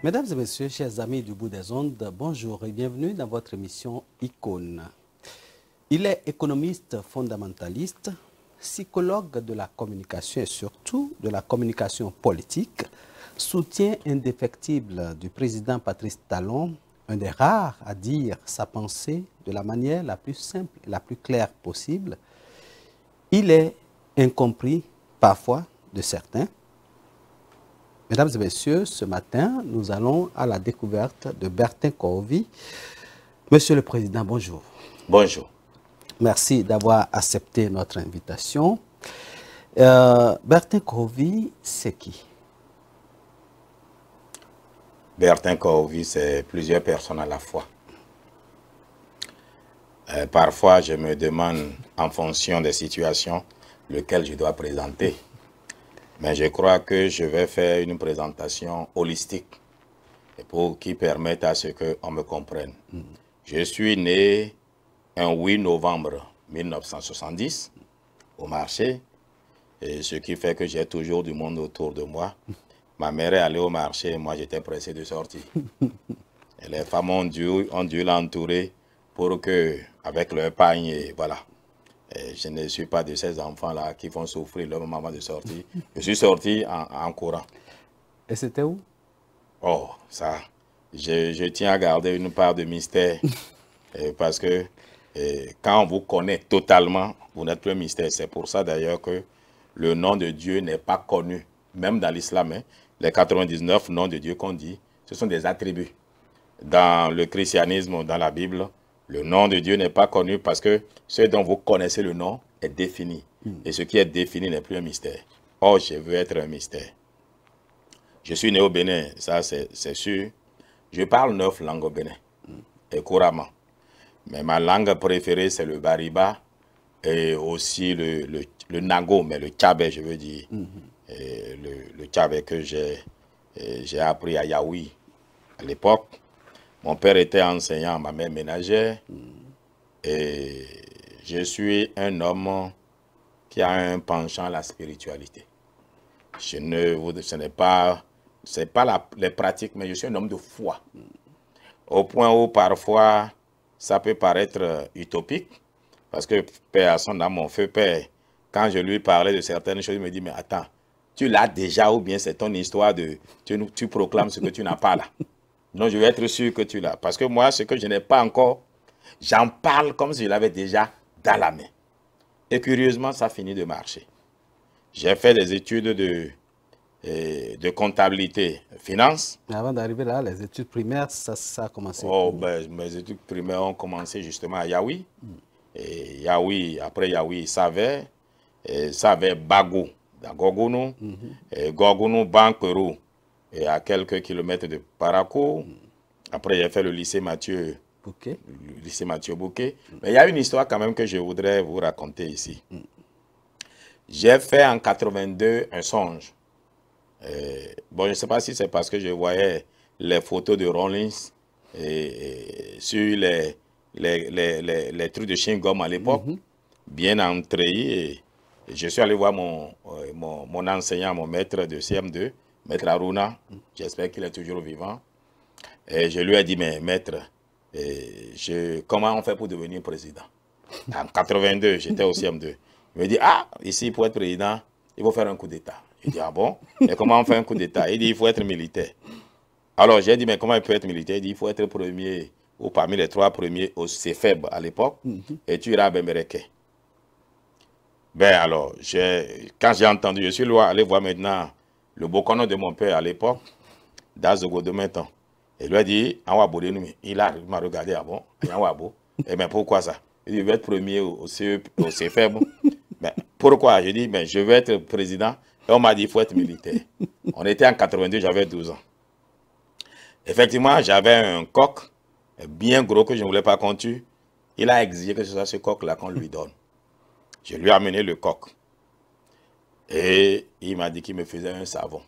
Mesdames et messieurs, chers amis du bout des ondes, bonjour et bienvenue dans votre émission Icône. Il est économiste fondamentaliste, psychologue de la communication et surtout de la communication politique, soutien indéfectible du président Patrice Talon, un des rares à dire sa pensée de la manière la plus simple et la plus claire possible. Il est incompris parfois de certains. Mesdames et messieurs, ce matin, nous allons à la découverte de Bertin Kohovi. Monsieur le Président, bonjour. Bonjour. Merci d'avoir accepté notre invitation. Bertin Kohovi, c'est qui? Bertin Kohovi, c'est plusieurs personnes à la fois. Parfois, je me demande, en fonction des situations, lequel je dois présenter. Mais je crois que je vais faire une présentation holistique pour qui permette à ce qu'on me comprenne. Je suis né un 8 novembre 1970 au marché, et ce qui fait que j'ai toujours du monde autour de moi. Ma mère est allée au marché et moi j'étais pressé de sortir. Et les femmes ont dû l'entourer pour que, avec leur pagne, et voilà. Et je ne suis pas de ces enfants-là qui vont souffrir leur moment de sortir. Je suis sorti en courant. Et c'était où? Oh, ça, je tiens à garder une part de mystère. Parce que quand on vous connaît totalement, vous n'êtes plus un mystère. C'est pour ça d'ailleurs que le nom de Dieu n'est pas connu. Même dans l'islam, hein, les 99 noms de Dieu qu'on dit, ce sont des attributs. Dans le christianisme, dans la Bible, le nom de Dieu n'est pas connu parce que ce dont vous connaissez le nom est défini. Et ce qui est défini n'est plus un mystère. Or, je veux être un mystère. Je suis né au Bénin, ça c'est sûr. Je parle 9 langues au Bénin, et couramment. Mais ma langue préférée, c'est le bariba et aussi le nago, mais le tchabé, je veux dire. Et le tchabé que j'ai appris à Yaoui à l'époque. Mon père était enseignant, ma mère ménagère. Et je suis un homme qui a un penchant à la spiritualité. Ce n'est pas les pratiques, mais je suis un homme de foi. Au point où parfois, ça peut paraître utopique. Parce que père à son âme, mon feu père, quand je lui parlais de certaines choses, il me dit, mais attends, tu l'as déjà ou bien c'est ton histoire de... Tu proclames ce que tu n'as pas là. Non, je vais être sûr que tu l'as. Parce que moi, ce que je n'ai pas encore, j'en parle comme si je l'avais déjà dans la main. Et curieusement, ça finit de marcher. J'ai fait des études de comptabilité, finance. Mais avant d'arriver là, les études primaires, ça a commencé. Oh, ben, mes études primaires ont commencé justement à Yaoui. Et Yaoui, après Yaoui, Savait Bagou, dans Gorgounou. Et Gorgounou, Banquerou. Et à quelques kilomètres de Parakou. Après, j'ai fait le lycée Mathieu Bouquet. Le lycée Mathieu Bouquet. Mais il y a une histoire quand même que je voudrais vous raconter ici. J'ai fait en 82 un songe. Bon, je ne sais pas si c'est parce que je voyais les photos de Rollins sur les trucs de chewing-gum à l'époque, bien entrés. Et je suis allé voir mon enseignant, mon maître de CM2, Maître Aruna, j'espère qu'il est toujours vivant. Et je lui ai dit, mais maître, comment on fait pour devenir président? En 82, j'étais au CM2. Il me dit, ah, ici, pour être président, il faut faire un coup d'État. Je dis, ah bon? Et comment on fait un coup d'État? Il dit, il faut être militaire. Alors, j'ai dit, mais comment il peut être militaire? Il dit, il faut être premier, ou parmi les 3 premiers au CFEB à l'époque, et tu iras à Bemereke. Ben alors, quand j'ai entendu, je suis allé voir maintenant le bokono de mon père à l'époque, Dazogo de maintenant. Et lui a dit, il m'a regardé, ah bon, et mais pourquoi ça? Il dit, je vais être premier au CFEB. Mais pourquoi? Je dis, mais je vais être président. Et on m'a dit, il faut être militaire. On était en 82, j'avais 12 ans. Effectivement, j'avais un coq bien gros que je ne voulais pas qu'on tue. Il a exigé que ce soit ce coq-là qu'on lui donne. Je lui ai amené le coq. Et il m'a dit qu'il me faisait un savon.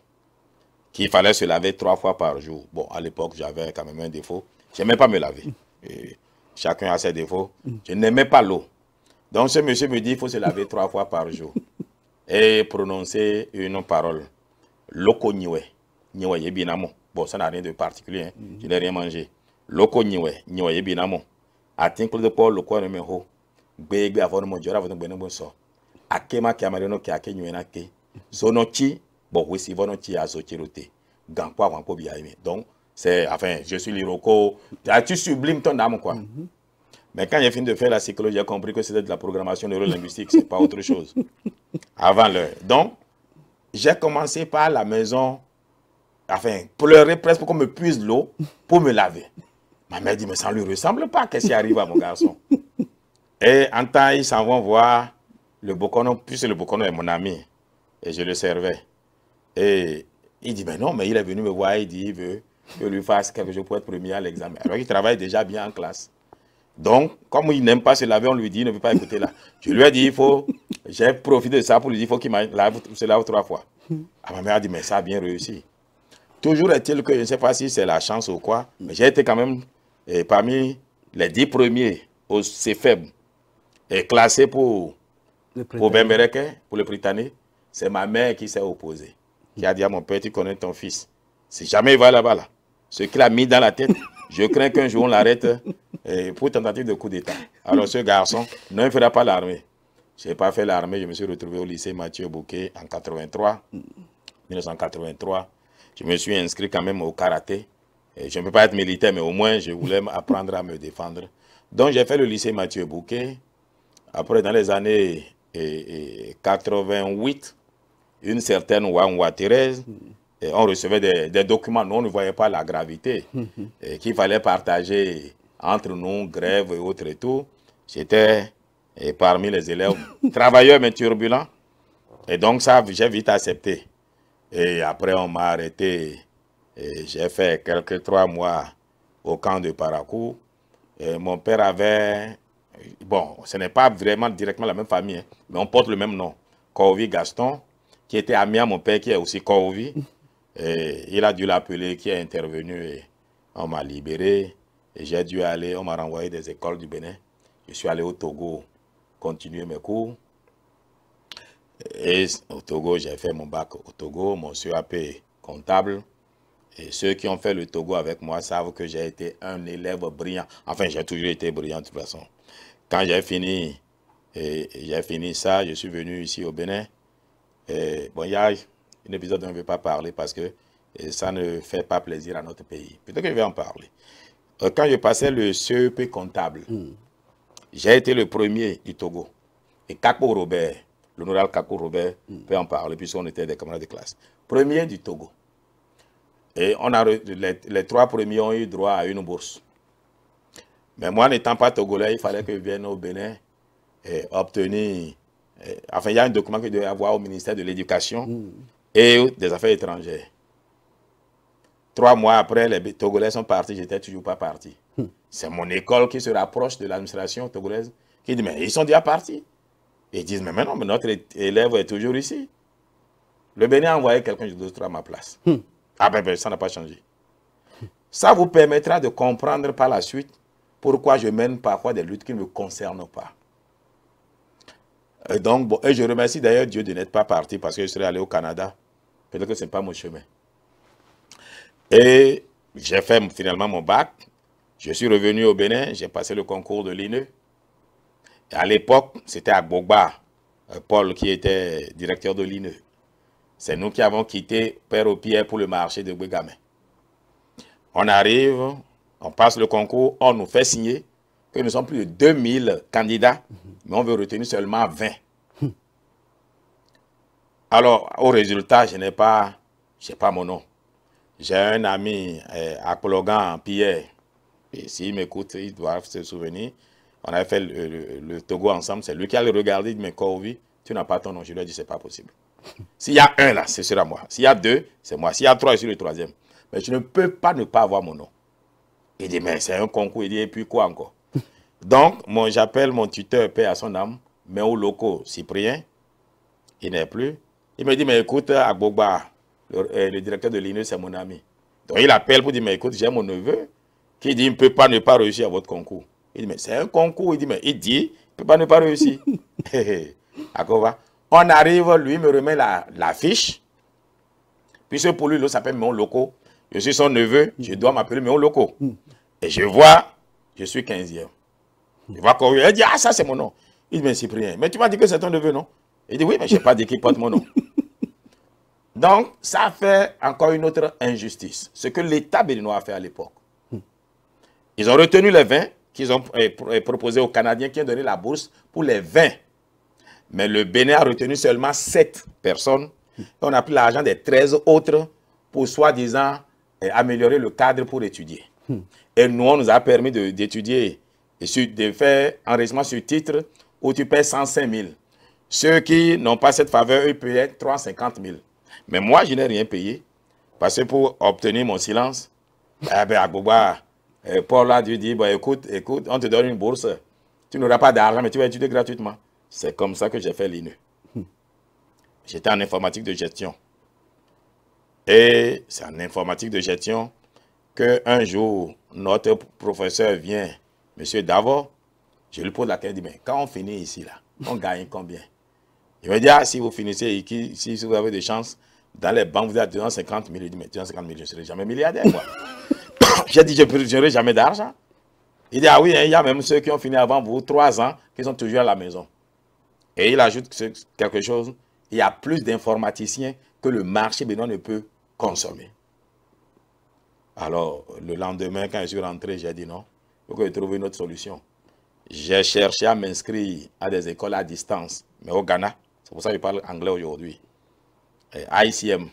Qu'il fallait se laver 3 fois par jour. Bon, à l'époque, j'avais quand même un défaut. Je n'aimais pas me laver. Et chacun a ses défauts. Je n'aimais pas l'eau. Donc, ce monsieur me dit qu'il faut se laver 3 fois par jour. Et prononcer une parole. Loko niwe. Niwe yebinamo. Bon, ça n'a rien de particulier. Hein. Je n'ai rien mangé. Loko niwe, niwe binamo. Atinkle de Paul, le coin numéro. Bégbe avant mon dieu, avant de bonne so. Akema kamarino ki ake niwe na ke. Zonochi, bon, oui, si vonochi a zochirote. Gankwa wanko biaime. Donc, c'est, enfin, je suis l'Iroko. Tu sublimes ton âme, quoi. Mais quand j'ai fini de faire la psychologie, j'ai compris que c'était de la programmation neurolinguistique, c'est pas autre chose. Avant l'heure. Donc, j'ai commencé par la maison, enfin, pleurer presque pour qu'on me puise l'eau pour me laver. Ma mère dit, mais ça ne lui ressemble pas, qu'est-ce qui arrive à mon garçon? Et en temps, ils s'en vont voir le Bokono, puisque le Bokono est mon ami, et je le servais. Et il dit, mais non, mais il est venu me voir, il dit, il veut que je lui fasse quelque chose pour être premier à l'examen. Alors qu'il travaille déjà bien en classe. Donc, comme il n'aime pas se laver, on lui dit, il ne veut pas écouter là. Je lui ai dit, il faut, j'ai profité de ça pour lui dire, il faut qu'il se lave 3 fois. Ah, ma mère a dit, mais ça a bien réussi. Toujours est-il que, je ne sais pas si c'est la chance ou quoi, mais j'ai été quand même parmi les 10 premiers au CFEB, et classé pour Bembereke, pour le Britannique. C'est ma mère qui s'est opposée, qui a dit à mon père, tu connais ton fils. Si jamais il va là-bas, là, ce qu'il a mis dans la tête, je crains qu'un jour on l'arrête pour tentative de coup d'État. Alors ce garçon, non, il ne fera pas l'armée. Je n'ai pas fait l'armée, je me suis retrouvé au lycée Mathieu Bouquet en 1983. Je me suis inscrit quand même au karaté. Et je ne peux pas être militaire, mais au moins je voulais apprendre à me défendre. Donc j'ai fait le lycée Mathieu Bouquet. Après, dans les années 88, une certaine Ouangwa Thérèse, et on recevait des documents, nous on ne voyait pas la gravité, qu'il fallait partager entre nous, grève et autres et tout. J'étais parmi les élèves travailleurs mais turbulents. Et donc ça, j'ai vite accepté. Et après, on m'a arrêté. J'ai fait quelques 3 mois au camp de Parakou. Et mon père avait... Bon, ce n'est pas vraiment directement la même famille, hein, mais on porte le même nom. Kouvi Gaston, qui était ami à mon père, qui est aussi Kouvi. Il a dû l'appeler, qui est intervenu. Et on m'a libéré. Et j'ai dû aller, on m'a renvoyé des écoles du Bénin. Je suis allé au Togo continuer mes cours. Et au Togo, j'ai fait mon bac au Togo, mon CAP comptable. Et ceux qui ont fait le Togo avec moi savent que j'ai été un élève brillant. Enfin, j'ai toujours été brillant de toute façon. Quand j'ai fini ça, je suis venu ici au Bénin. Bon, il y a un épisode dont je ne vais pas parler parce que ça ne fait pas plaisir à notre pays. Peut-être que je vais en parler. Quand je passais le CEP comptable, j'ai été le premier du Togo. Et Kako Robert, l'honorable Kako Robert, peut en parler puisqu'on était des camarades de classe. Premier du Togo. Et on a, les 3 premiers ont eu droit à une bourse. Mais moi, n'étant pas togolais, il fallait que je vienne au Bénin et obtenir... enfin, il y a un document que je devais avoir au ministère de l'Éducation et des Affaires étrangères. 3 mois après, les Togolais sont partis, j'étais toujours pas parti. C'est mon école qui se rapproche de l'administration togolaise qui dit, mais ils sont déjà partis. Et ils disent, mais non, mais notre élève est toujours ici. Le Bénin a envoyé quelqu'un d'autre à ma place. Ah ben, ça n'a pas changé. Ça vous permettra de comprendre par la suite pourquoi je mène parfois des luttes qui ne me concernent pas. Et donc, bon, et je remercie d'ailleurs Dieu de n'être pas parti parce que je serais allé au Canada. Peut-être que ce n'est pas mon chemin. Et j'ai fait finalement mon bac. Je suis revenu au Bénin, j'ai passé le concours de l'INE. À l'époque, c'était à Gbogba, Paul qui était directeur de l'INE. C'est nous qui avons quitté Père au Pierre pour le marché de Bougamé. On arrive, on passe le concours, on nous fait signer que nous sommes plus de 2000 candidats, mais on veut retenir seulement 20. Alors, au résultat, je n'ai pas mon nom. J'ai un ami à Kologan, Pierre, et s'il m'écoute, il doit se souvenir. On avait fait le Togo ensemble, c'est lui qui allait regarder, il dit, mais Kouvi, tu n'as pas ton nom. Je lui ai dit, c'est pas possible. S'il y a 1 là, ce sera moi. S'il y a 2, c'est moi. S'il y a 3, je suis le 3e. Mais je ne peux pas ne pas avoir mon nom. Il dit, mais c'est un concours. Il dit, et puis quoi encore? Donc, j'appelle mon tuteur, paix à son âme, mais au locaux, Cyprien, il n'est plus. Il me dit, mais écoute, Agbogba, le directeur de l'INE, c'est mon ami. Donc, il appelle pour dire, mais écoute, j'ai mon neveu qui dit, il ne peut pas ne pas réussir à votre concours. Il dit, mais c'est un concours. Il dit, mais il dit, il ne peut pas ne pas réussir. On arrive, lui me remet la fiche. Puisque pour lui, il s'appelle mon locaux. je suis son neveu, je dois m'appeler Méon Loko. Et je vois, je suis 15e. Je vois qu'on lui dit, ah, ça c'est mon nom. Il dit, mais Cyprien, mais tu m'as dit que c'est ton neveu, non? Il dit, oui, mais je n'ai pas dit qu'il porte mon nom. Donc, ça fait encore une autre injustice. Ce que l'État béninois a fait à l'époque. Ils ont retenu les 20 qu'ils ont proposé aux Canadiens qui ont donné la bourse pour les 20. Mais le Bénin a retenu seulement 7 personnes. Et on a pris l'argent des 13 autres pour soi-disant améliorer le cadre pour étudier. Et nous, on nous a permis d'étudier et de faire enregistrement sur titre où tu paies 105 000. Ceux qui n'ont pas cette faveur, ils payaient 350 000. Mais moi, je n'ai rien payé. Parce que pour obtenir mon silence, à Goba, Paul a dû dire, écoute, on te donne une bourse. Tu n'auras pas d'argent, mais tu vas étudier gratuitement. C'est comme ça que j'ai fait l'INE. J'étais en informatique de gestion. Et c'est en informatique de gestion qu'un jour, notre professeur vient, M. Davor, je lui pose la question, il dit, mais quand on finit ici, là, on gagne combien? Il me dit, ah, si vous finissez ici, si vous avez des chances, dans les banques, vous êtes à 250 000. Il dit, mais 250 000, je ne serai jamais milliardaire, moi. J'ai dit, je n'aurai jamais d'argent. Il dit, ah oui, il y a même ceux qui ont fini avant vous, 3 ans, qui sont toujours à la maison. Et il ajoute quelque chose, il y a plus d'informaticiens que le marché béninois ne peut consommer. Alors, le lendemain, quand je suis rentré, j'ai dit non, il faut que je trouve une autre solution. J'ai cherché à m'inscrire à des écoles à distance, mais au Ghana, c'est pour ça que je parle anglais aujourd'hui. ICM,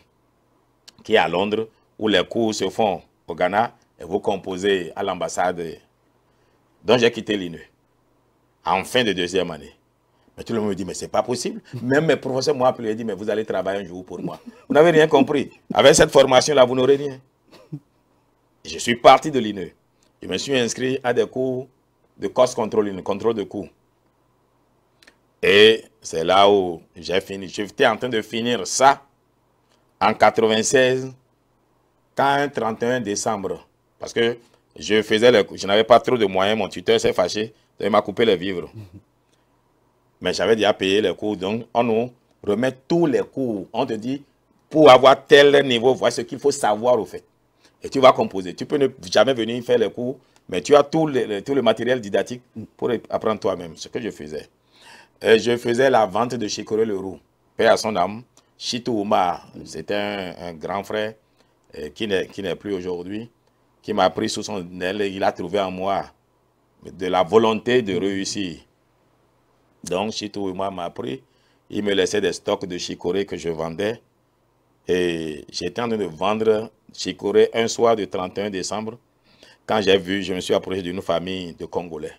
qui est à Londres, où les cours se font au Ghana, et vous composez à l'ambassade. Donc j'ai quitté l'INE, en fin de 2e année. Mais tout le monde me dit, mais c'est pas possible. Même mes professeurs m'ont appelé et dit, mais vous allez travailler un jour pour moi. Vous n'avez rien compris. Avec cette formation-là, vous n'aurez rien. Je suis parti de l'INE. Je me suis inscrit à des cours de cost control, contrôle de coûts. Et c'est là où j'ai fini. J'étais en train de finir ça en 96, quand un 31 décembre, parce que je n'avais pas trop de moyens, mon tuteur s'est fâché, il m'a coupé les vivres. Mais j'avais déjà payé les cours, donc on nous remet tous les cours. On te dit, pour avoir tel niveau, voilà ce qu'il faut savoir au fait. Et tu vas composer. Tu peux ne jamais venir faire les cours, mais tu as tout le matériel didactique pour apprendre toi-même, ce que je faisais. Et je faisais la vente de Chicoré Leroux, paix à son âme. Chitou Oumar, c'était un grand frère qui n'est plus aujourd'hui, qui m'a pris sous son aile et il a trouvé en moi de la volonté de réussir. Donc, Chitou Oumar m'a pris, il me laissait des stocks de chicorée que je vendais. Et j'étais en train de vendre chicorée un soir du 31 décembre. Quand j'ai vu, je me suis approché d'une famille de Congolais.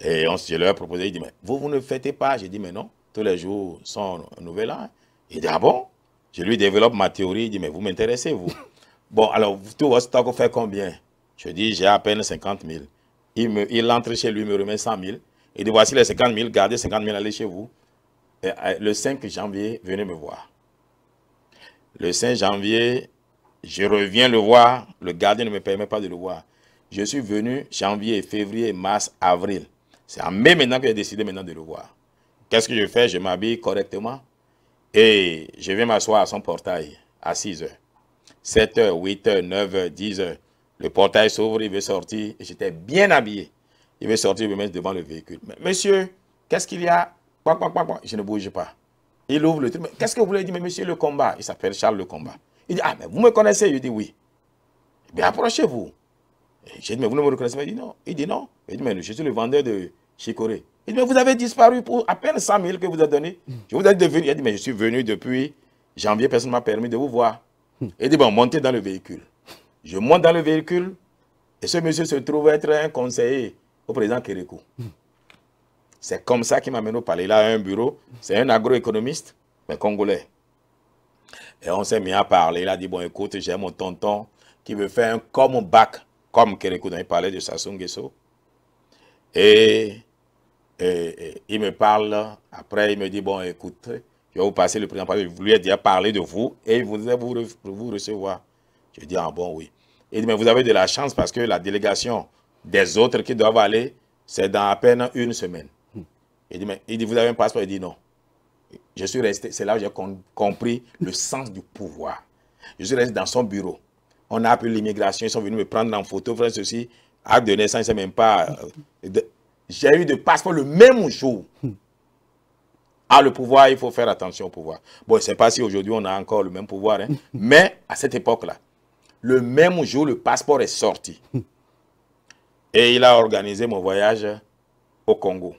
Et je leur ai proposé, il dit, mais vous ne fêtez pas? J'ai dit, mais non, tous les jours sont un nouvel an. Il dit, ah bon? Je lui développe ma théorie, il dit, mais vous m'intéressez, vous? Bon, alors, tout votre stock fait combien? Je dis, j'ai à peine 50 000. Il entre chez lui, il me remet 100 000. Il dit, voici les 50 000, gardez 50 000, allez chez vous. Et le 5 janvier, venez me voir. Le 5 janvier, je reviens le voir. Le gardien ne me permet pas de le voir. Je suis venu janvier, février, mars, avril. C'est en mai maintenant que j'ai décidé maintenant de le voir. Qu'est-ce que je fais? Je m'habille correctement et je vais m'asseoir à son portail à 6 h. 7 h, 8 h, 9 h, 10 h. Le portail s'ouvre, il veut sortir et j'étais bien habillé. Il veut sortir, il me met devant le véhicule. Mais, monsieur, qu'est-ce qu'il y a? Je ne bouge pas. Il ouvre le truc. Qu'est-ce que vous voulez? Il dit, mais monsieur Le Combat. Il s'appelle Charles Le Combat. Il dit, ah, mais vous me connaissez? Je dis, oui. Eh bien, approchez-vous. J'ai dit, mais vous ne me reconnaissez pas? Il dit, non. Il dit, non. Il dit, mais je suis le vendeur de chicorée. Il dit, mais vous avez disparu pour à peine 100 000 que vous avez donné. Je vous ai devenu. Il dit, mais je suis venu depuis janvier, personne ne m'a permis de vous voir. Il dit, bon, montez dans le véhicule. Je monte dans le véhicule et ce monsieur se trouve être un conseiller au président Kérékou. C'est comme ça qu'il m'a mené au palais. Il a un bureau. C'est un agroéconomiste, mais congolais. Et on s'est mis à parler. Il a dit, bon, écoute, j'ai mon tonton qui veut faire un comeback, comme Kérékou, il parlait de Sassou Nguesso. Et il me parle. Après, il me dit, bon, écoute, je vais vous passer le président. Je lui ai déjà parlé de vous et il voudrait vous recevoir. Je dis, ah bon, oui. Il dit, mais vous avez de la chance parce que la délégation des autres qui doivent aller, c'est dans à peine une semaine. Il dit, vous avez un passeport? Il dit, non. Je suis resté, c'est là où j'ai compris le sens du pouvoir. Je suis resté dans son bureau. On a appelé l'immigration, ils sont venus me prendre en photo, faire ceci. Acte de naissance, c'est même pas... J'ai eu de passeport le même jour. Ah, le pouvoir, il faut faire attention au pouvoir. Bon, je ne sais pas si aujourd'hui on a encore le même pouvoir, hein, mais à cette époque-là, le même jour, le passeport est sorti. Et il a organisé mon voyage au Congo.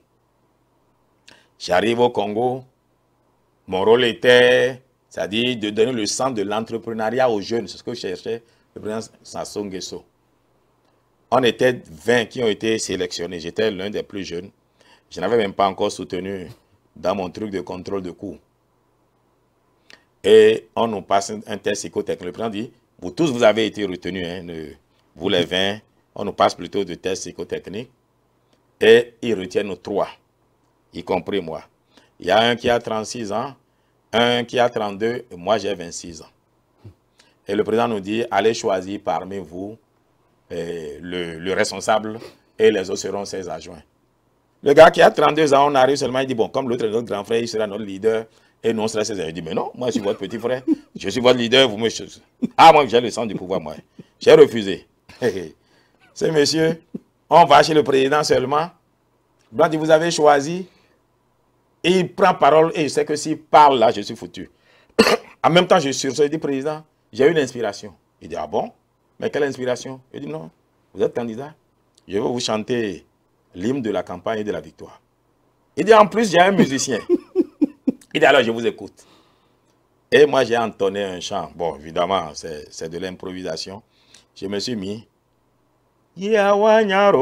J'arrive au Congo, mon rôle était, c'est-à-dire de donner le sens de l'entrepreneuriat aux jeunes. C'est ce que cherchait le président Sassou Nguesso. On était 20 qui ont été sélectionnés. J'étais l'un des plus jeunes. Je n'avais même pas encore soutenu dans mon truc de contrôle de coûts. Et on nous passe un test psychotechnique. Le président dit, vous tous, vous avez été retenus, hein, vous les 20, on nous passe plutôt de tests psychotechniques. Et ils retiennent nous 3, y compris moi. Il y a un qui a 36 ans, un qui a 32, et moi j'ai 26 ans. Et le président nous dit, allez choisir parmi vous le responsable et les autres seront ses adjoints. Le gars qui a 32 ans, on arrive seulement, il dit, bon, comme l'autre est notre grand frère, il sera notre leader, et nous, on sera ses adjoints. Il dit, mais non, moi, je suis votre petit frère, je suis votre leader, vous me... Ah, moi, j'ai le sens du pouvoir, moi. J'ai refusé. C'est monsieur, on va chez le président seulement. Blanc dit, vous avez choisi. Et il prend parole, et je sais que s'il parle là, je suis foutu. En même temps, je sursaute, il dit, président, j'ai eu une inspiration. Il dit, ah bon? Mais quelle inspiration? Il dit, non, vous êtes candidat. Je vais vous chanter l'hymne de la campagne et de la victoire. Il dit, en plus, j'ai un musicien. Il dit, alors, je vous écoute. Et moi, j'ai entonné un chant. Bon, évidemment, c'est de l'improvisation. Je me suis mis. Yawanyaro,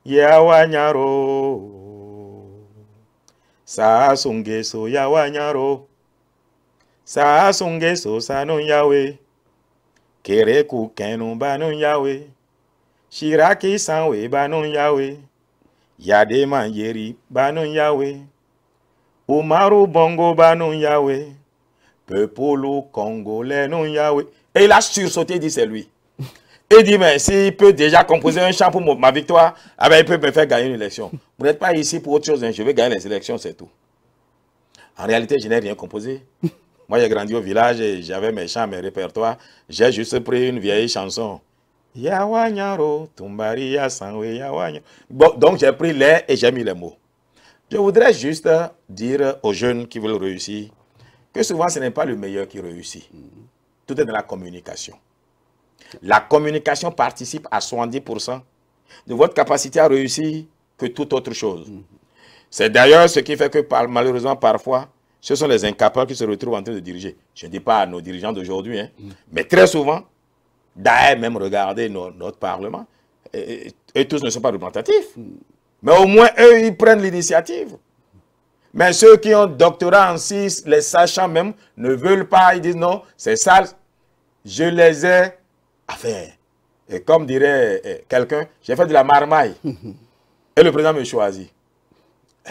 Yawanyaro, Sassou Nguesso Yawanyaro, Sassou Nguesso Sanon Yawe, Kereku Kenon Banon Yawe, Shiraki Sanwe Banon Yawe, Yade Manyeri Banon Yawe, Umaru Bongo Banon Yawe, Peuple congolais non Yawe. Et il a sursauté, il dit c'est lui. Il dit, mais s'il peut déjà composer un chant pour ma victoire, ah ben, il peut me faire gagner une élection. Vous n'êtes pas ici pour autre chose, hein. Je vais gagner les élections, c'est tout. En réalité, je n'ai rien composé. Moi, j'ai grandi au village et j'avais mes chants, mes répertoires. J'ai juste pris une vieille chanson. Yawanyaro, Tumbari Yasanwe Yawanyaro. Bon, donc j'ai pris les et j'ai mis les mots. Je voudrais juste dire aux jeunes qui veulent réussir que souvent ce n'est pas le meilleur qui réussit. Tout est dans la communication. La communication participe à 70% de votre capacité à réussir que toute autre chose. C'est d'ailleurs ce qui fait que malheureusement parfois, ce sont les incapables qui se retrouvent en train de diriger. Je ne dis pas à nos dirigeants d'aujourd'hui, hein, mais très souvent, d'ailleurs même regardez notre Parlement, et tous ne sont pas représentatifs. Mais au moins eux, ils prennent l'initiative. Mais ceux qui ont doctorat en 6, les sachants même, ne veulent pas, ils disent non, c'est ça, je les ai à faire. Et comme dirait quelqu'un, j'ai fait de la marmaille. Et le président me choisit.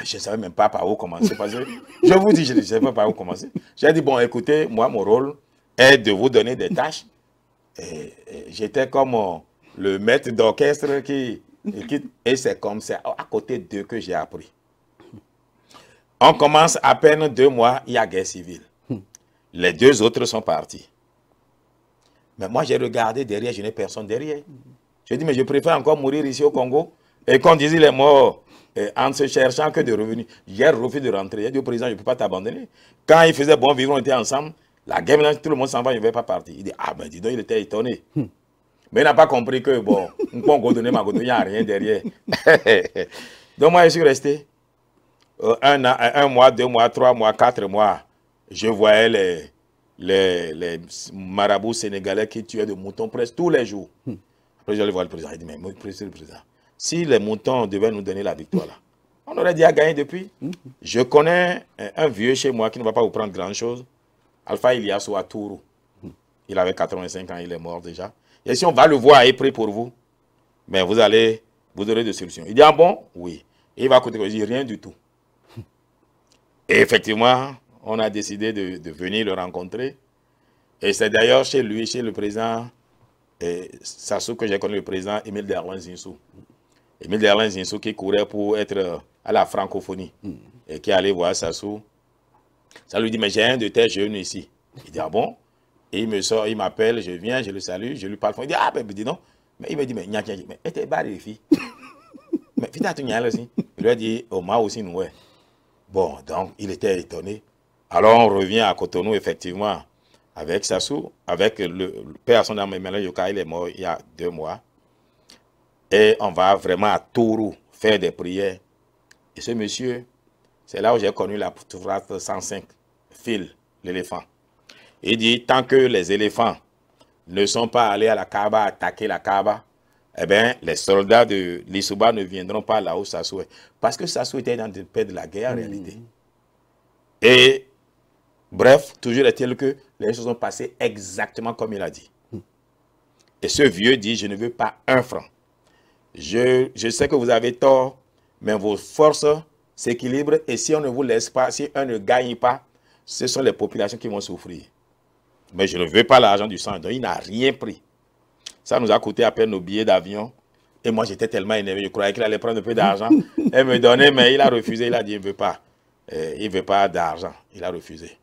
Je ne savais même pas par où commencer. Parce que je vous dis, je ne savais pas par où commencer. J'ai dit, bon, écoutez, moi, mon rôle est de vous donner des tâches. J'étais comme le maître d'orchestre et c'est comme ça, à côté d'eux que j'ai appris. On commence à peine 2 mois, il y a guerre civile. Les 2 autres sont partis. Mais moi, j'ai regardé derrière, je n'ai personne derrière. Je dis, mais je préfère encore mourir ici au Congo. Et qu'on dise les morts en se cherchant que de revenir. J'ai refusé de rentrer. J'ai dit au président, je ne peux pas t'abandonner. Quand il faisait bon vivre, on était ensemble. La guerre, maintenant, tout le monde s'en va, je ne vais pas partir. Il dit, ah ben dis donc, il était étonné. Mais il n'a pas compris que, bon, on peut donner ma il n'y a rien derrière. Donc moi, je suis resté. 1 mois, 2 mois, 3 mois, 4 mois. Je voyais les marabouts sénégalais qui tuaient des moutons presque tous les jours. Après, j'allais voir le président. Il dit, mais moi, le président, si les moutons devaient nous donner la victoire là, on aurait déjà gagné depuis. Je connais un vieux chez moi qui ne va pas vous prendre grand-chose. Alpha Iliasso à Tourou. Il avait 85 ans, il est mort déjà. Et si on va le voir et prier pour vous, mais vous aurez des solutions. Il dit, ah bon? Oui. Et il va côté, il dit, rien du tout. Et effectivement, on a décidé de venir le rencontrer. Et c'est d'ailleurs chez lui, chez le président Sassou, que j'ai connu le président Émile Derlin Zinsou. Émile Derlin Zinsou qui courait pour être à la francophonie. Et qui allait voir Sassou. Ça lui dit, mais j'ai un de tes jeunes ici. Il dit, ah bon? Et il me sort, il m'appelle, je viens, je le salue, je lui parle. Il dit, ah ben, dis non. Mais il me dit, mais t'es barré les filles. Mais putain, tu n'y as aussi. Il lui a dit, oh, moi aussi, nous, ouais. Bon, donc, il était étonné. Alors, on revient à Cotonou, effectivement, avec Sassou, avec le père, son âme, Emmanuel Yoka, il est mort il y a 2 mois. Et on va vraiment à Tourou faire des prières. Et ce monsieur, c'est là où j'ai connu la phrase 105, Phil, l'éléphant. Il dit, tant que les éléphants ne sont pas allés à la Kaaba, attaquer la Kaaba, eh bien, les soldats de l'Issouba ne viendront pas là où Sassou est. Parce que Sassou était dans le pays de la guerre, en réalité. Et, bref, toujours est-il que les choses ont passé exactement comme il a dit. Et ce vieux dit, je ne veux pas un franc. Je sais que vous avez tort, mais vos forces s'équilibrent et si on ne vous laisse pas, si on ne gagne pas, ce sont les populations qui vont souffrir. Mais je ne veux pas l'argent du sang, donc il n'a rien pris. Ça nous a coûté à peine nos billets d'avion. Et moi, j'étais tellement énervé, je croyais qu'il allait prendre un peu d'argent et me donner, mais il a refusé, il a dit, il ne veut pas. Il ne veut pas d'argent, il a refusé.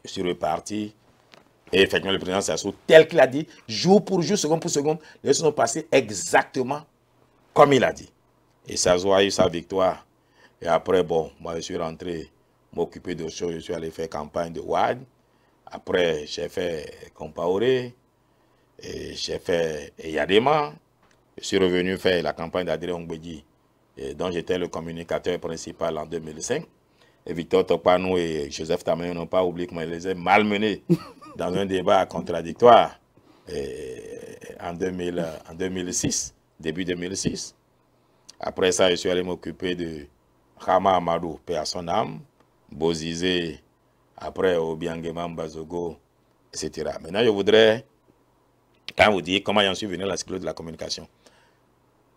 Je suis reparti. Et effectivement, le président Sassou, tel qu'il a dit, jour pour jour, seconde pour seconde, les choses sont passées exactement comme il a dit. Et Sassou a eu sa victoire. Et après, bon, moi, je suis rentré m'occuper de choses. Je suis allé faire campagne de WAD. Après, j'ai fait Compaoré. Et j'ai fait Yadema. Je suis revenu faire la campagne d'Adrien Ongbedi, dont j'étais le communicateur principal en 2005. Et Victor Tokpanou et Joseph Tamayo n'ont pas oublié comment ils les ai malmenés dans un débat contradictoire en 2006, début 2006. Après ça, je suis allé m'occuper de Hama Amadou, paix à son âme, Bozizé, après Obiangema Mbazogo, etc. Maintenant, je voudrais quand vous dites comment j'en suis venu à la psychologie de la communication.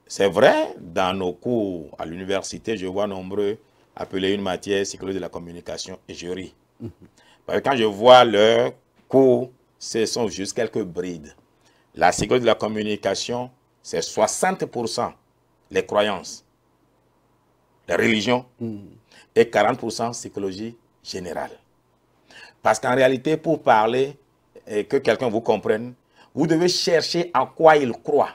C'est vrai, dans nos cours à l'université, je vois nombreux appeler une matière psychologie de la communication et je ris. Parce que quand je vois leurs cours, ce sont juste quelques brides. La psychologie de la communication, c'est 60% les croyances, les religions et 40% psychologie générale. Parce qu'en réalité, pour parler et que quelqu'un vous comprenne, vous devez chercher en quoi il croit.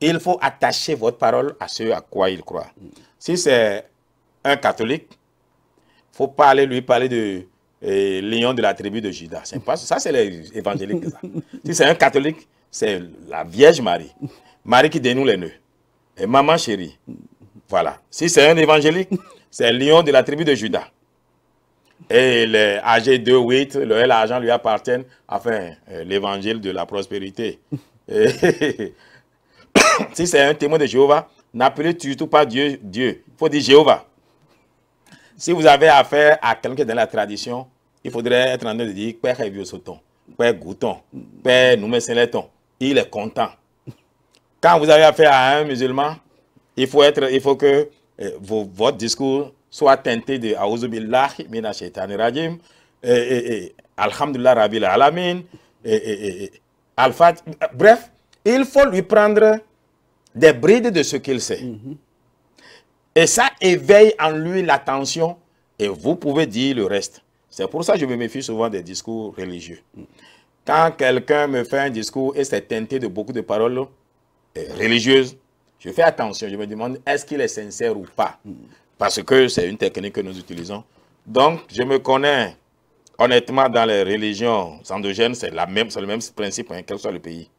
Il faut attacher votre parole à ce à quoi il croit. Si c'est un catholique, il ne faut pas aller lui parler de lion de la tribu de Judas. Pas, ça, c'est les évangéliques. Si c'est un catholique, c'est la Vierge Marie. Marie qui dénoue les nœuds. Et maman chérie. Voilà. Si c'est un évangélique, c'est lion de la tribu de Judas. Et les AG 2:8, l'argent lui appartient, enfin, l'évangile de la prospérité. Si c'est un témoin de Jéhovah, n'appelez surtout pas Dieu, Dieu. Il faut dire Jéhovah. Si vous avez affaire à quelqu'un dans la tradition, il faudrait être en train de dire Père Evio Soton, Père Gouton, Père Noumé-Séleton. Il est content. Quand vous avez affaire à un musulman, il faut que votre discours soit teinté de Aouzubillah, Mina Shaitani Rajim, Alhamdulillah Rabbil Alamin, Al-Fat. Bref, il faut lui prendre des brides de ce qu'il sait. Et ça éveille en lui l'attention et vous pouvez dire le reste. C'est pour ça que je me méfie souvent des discours religieux. Quand quelqu'un me fait un discours et c'est teinté de beaucoup de paroles religieuses, je fais attention, je me demande est-ce qu'il est sincère ou pas. Parce que c'est une technique que nous utilisons. Donc, je me connais honnêtement dans les religions endogènes, c'est le même principe, hein, quel que soit le pays.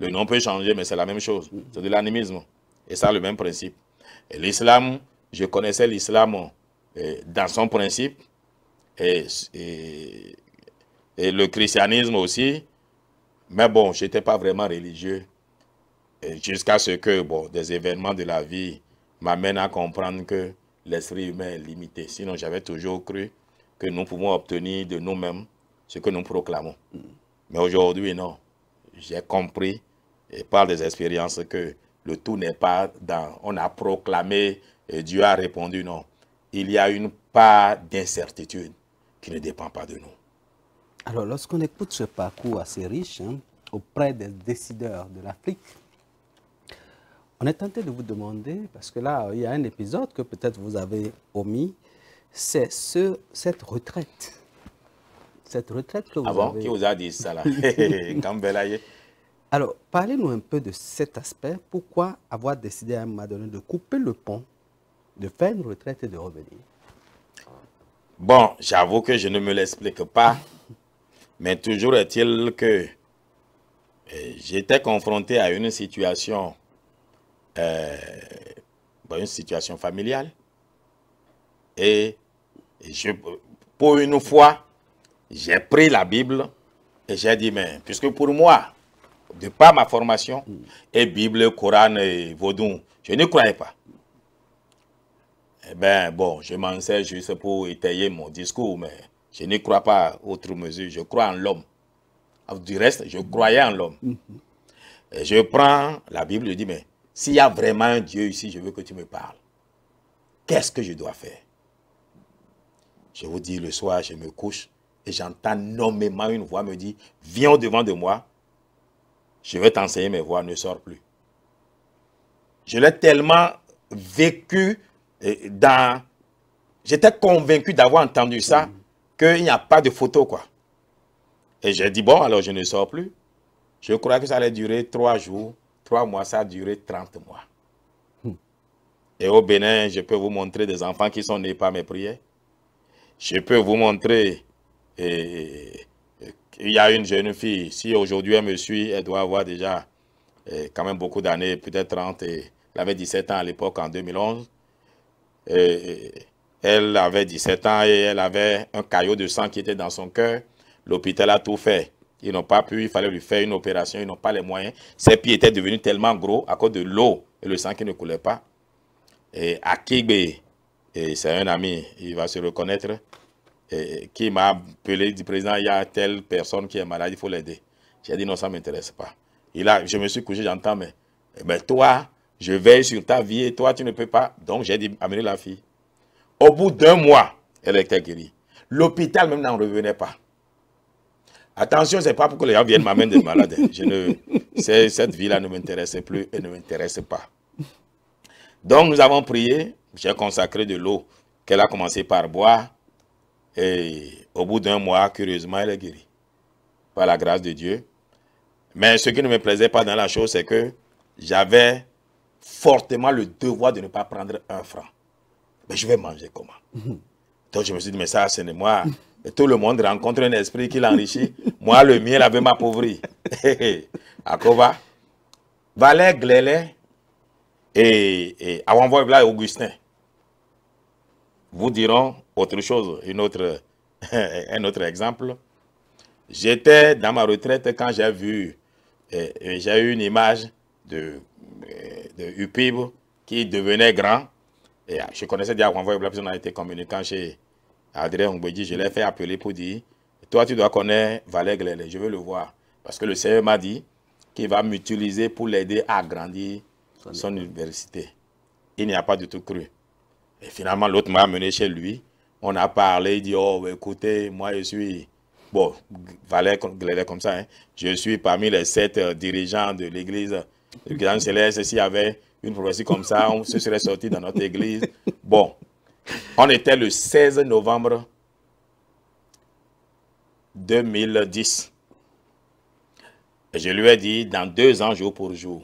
Le nom peut changer, mais c'est la même chose. C'est de l'animisme. Et ça, le même principe. Et l'islam, je connaissais l'islam dans son principe. Et le christianisme aussi. Mais bon, je n'étais pas vraiment religieux. Jusqu'à ce que des événements de la vie m'amènent à comprendre que l'esprit humain est limité. Sinon, j'avais toujours cru que nous pouvons obtenir de nous-mêmes ce que nous proclamons. Mais aujourd'hui, non. J'ai compris, et par des expériences, que le tout n'est pas dans... On a proclamé, et Dieu a répondu, non. Il y a une part d'incertitude qui ne dépend pas de nous. Alors, lorsqu'on écoute ce parcours assez riche auprès des décideurs de l'Afrique, on est tenté de vous demander, parce que là, il y a un épisode que peut-être vous avez omis, c'est cette retraite. Cette retraite que vous Ah bon, avez... qui vous a dit ça là? Kambelaye. Alors, parlez-nous un peu de cet aspect. Pourquoi avoir décidé à un moment donné de couper le pont, de faire une retraite et de revenir? Bon, j'avoue que je ne me l'explique pas, mais toujours est-il que j'étais confronté à une situation familiale et pour une fois, j'ai pris la Bible et j'ai dit, mais puisque pour moi, de par ma formation, et Bible, Coran et Vaudou, je ne croyais pas. Eh bien, bon, je m'en sers juste pour étayer mon discours, mais je ne crois pas autre mesure. Je crois en l'homme. Du reste, je croyais en l'homme. Je prends la Bible, je dis, mais s'il y a vraiment un Dieu ici, je veux que tu me parles. Qu'est-ce que je dois faire? Je vous dis, le soir, je me couche et j'entends nommément une voix me dire, viens au-devant de moi, je vais t'enseigner mes voies, ne sors plus. Je l'ai tellement vécu dans... J'étais convaincu d'avoir entendu ça, qu'il n'y a pas de photo, quoi. Et j'ai dit, bon, alors je ne sors plus. Je crois que ça allait durer 3 jours, 3 mois, ça a duré 30 mois. Et au Bénin, je peux vous montrer des enfants qui sont nés par mes prières. Je peux vous montrer, il y a une jeune fille, si aujourd'hui elle me suit, elle doit avoir déjà quand même beaucoup d'années, peut-être 30, elle avait 17 ans à l'époque, en 2011. Elle avait 17 ans et elle avait un caillot de sang qui était dans son cœur. L'hôpital a tout fait. Ils n'ont pas pu, il fallait lui faire une opération, ils n'ont pas les moyens. Ses pieds étaient devenus tellement gros à cause de l'eau et le sang qui ne coulait pas. Et Akigbe, c'est un ami, il va se reconnaître, qui m'a appelé, dit, président, il y a telle personne qui est malade, il faut l'aider. J'ai dit non, ça ne m'intéresse pas. Je me suis couché, j'entends, mais toi, je veille sur ta vie et toi, tu ne peux pas. Donc j'ai dit, amenez la fille. Au bout d'1 mois, elle était guérie. L'hôpital même n'en revenait pas. Attention, ce n'est pas pour que les gens viennent m'amener des malades. Cette vie-là ne m'intéressait plus et ne m'intéresse pas. Donc nous avons prié, j'ai consacré de l'eau qu'elle a commencé par boire. Et au bout d'1 mois, curieusement, elle est guérie. Par la grâce de Dieu. Mais ce qui ne me plaisait pas dans la chose, c'est que j'avais fortement le devoir de ne pas prendre 1 franc. Mais je vais manger comment? Donc je me suis dit, mais ça, c'est moi. Et tout le monde rencontre un esprit qui l'enrichit. Moi, le mien, avait m'appauvri. Akova. Valère Glélé et Awanvoy Bla et Augustin vous diront autre chose, un autre exemple. J'étais dans ma retraite quand j'ai vu, j'ai eu une image de UPIB qui devenait grand. Et je connaissais déjà Awanvoy Bla, puis on a été communicant chez Adrien Ngbeji. Je l'ai fait appeler pour dire, toi tu dois connaître Valère Glélé, je veux le voir. Parce que le Seigneur m'a dit qu'il va m'utiliser pour l'aider à agrandir son université. Il n'y a pas du tout cru. Et finalement, l'autre m'a amené chez lui. On a parlé, il dit, oh, écoutez, moi je suis, bon, Valère Glélé comme ça, hein, je suis parmi les 7 dirigeants de l'église de Grand Céleste. S'il y avait une prophétie comme ça, on se serait sorti dans notre église. Bon, on était le 16 novembre 2010. Et je lui ai dit, dans 2 ans, jour pour jour,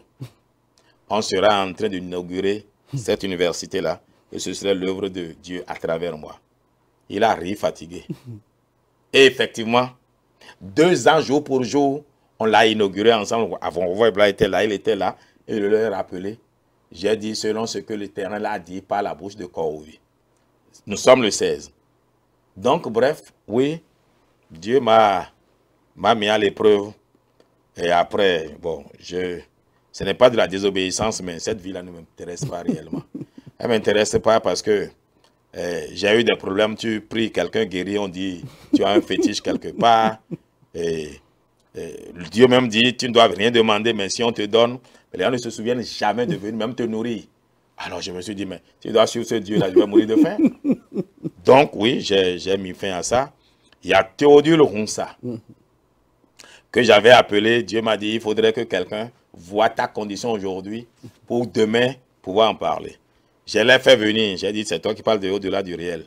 on sera en train d'inaugurer cette université-là, et ce serait l'œuvre de Dieu à travers moi. Il a ri fatigué. Et effectivement, 2 ans, jour pour jour, on l'a inauguré ensemble. Avant, il était là, et je leur ai rappelé. J'ai dit, selon ce que l'Éternel a dit par la bouche de Kouroui. Nous sommes le 16. Donc, bref, oui, Dieu m'a mis à l'épreuve. Et après, bon, ce n'est pas de la désobéissance, mais cette vie-là ne m'intéresse pas réellement. Elle ne m'intéresse pas parce que j'ai eu des problèmes. Tu pries quelqu'un guéri, on dit, tu as un fétiche quelque part. Et Dieu même dit, tu ne dois rien demander, mais si on te donne, les gens ne se souviennent jamais de venir même te nourrir. Alors je me suis dit, mais si tu dois suivre ce Dieu-là, je vais mourir de faim. Donc oui, j'ai mis fin à ça. Il y a Théodule Ronsa, que j'avais appelé. Dieu m'a dit, il faudrait que quelqu'un voit ta condition aujourd'hui pour demain pouvoir en parler. Je l'ai fait venir. J'ai dit, c'est toi qui parles de au-delà du réel.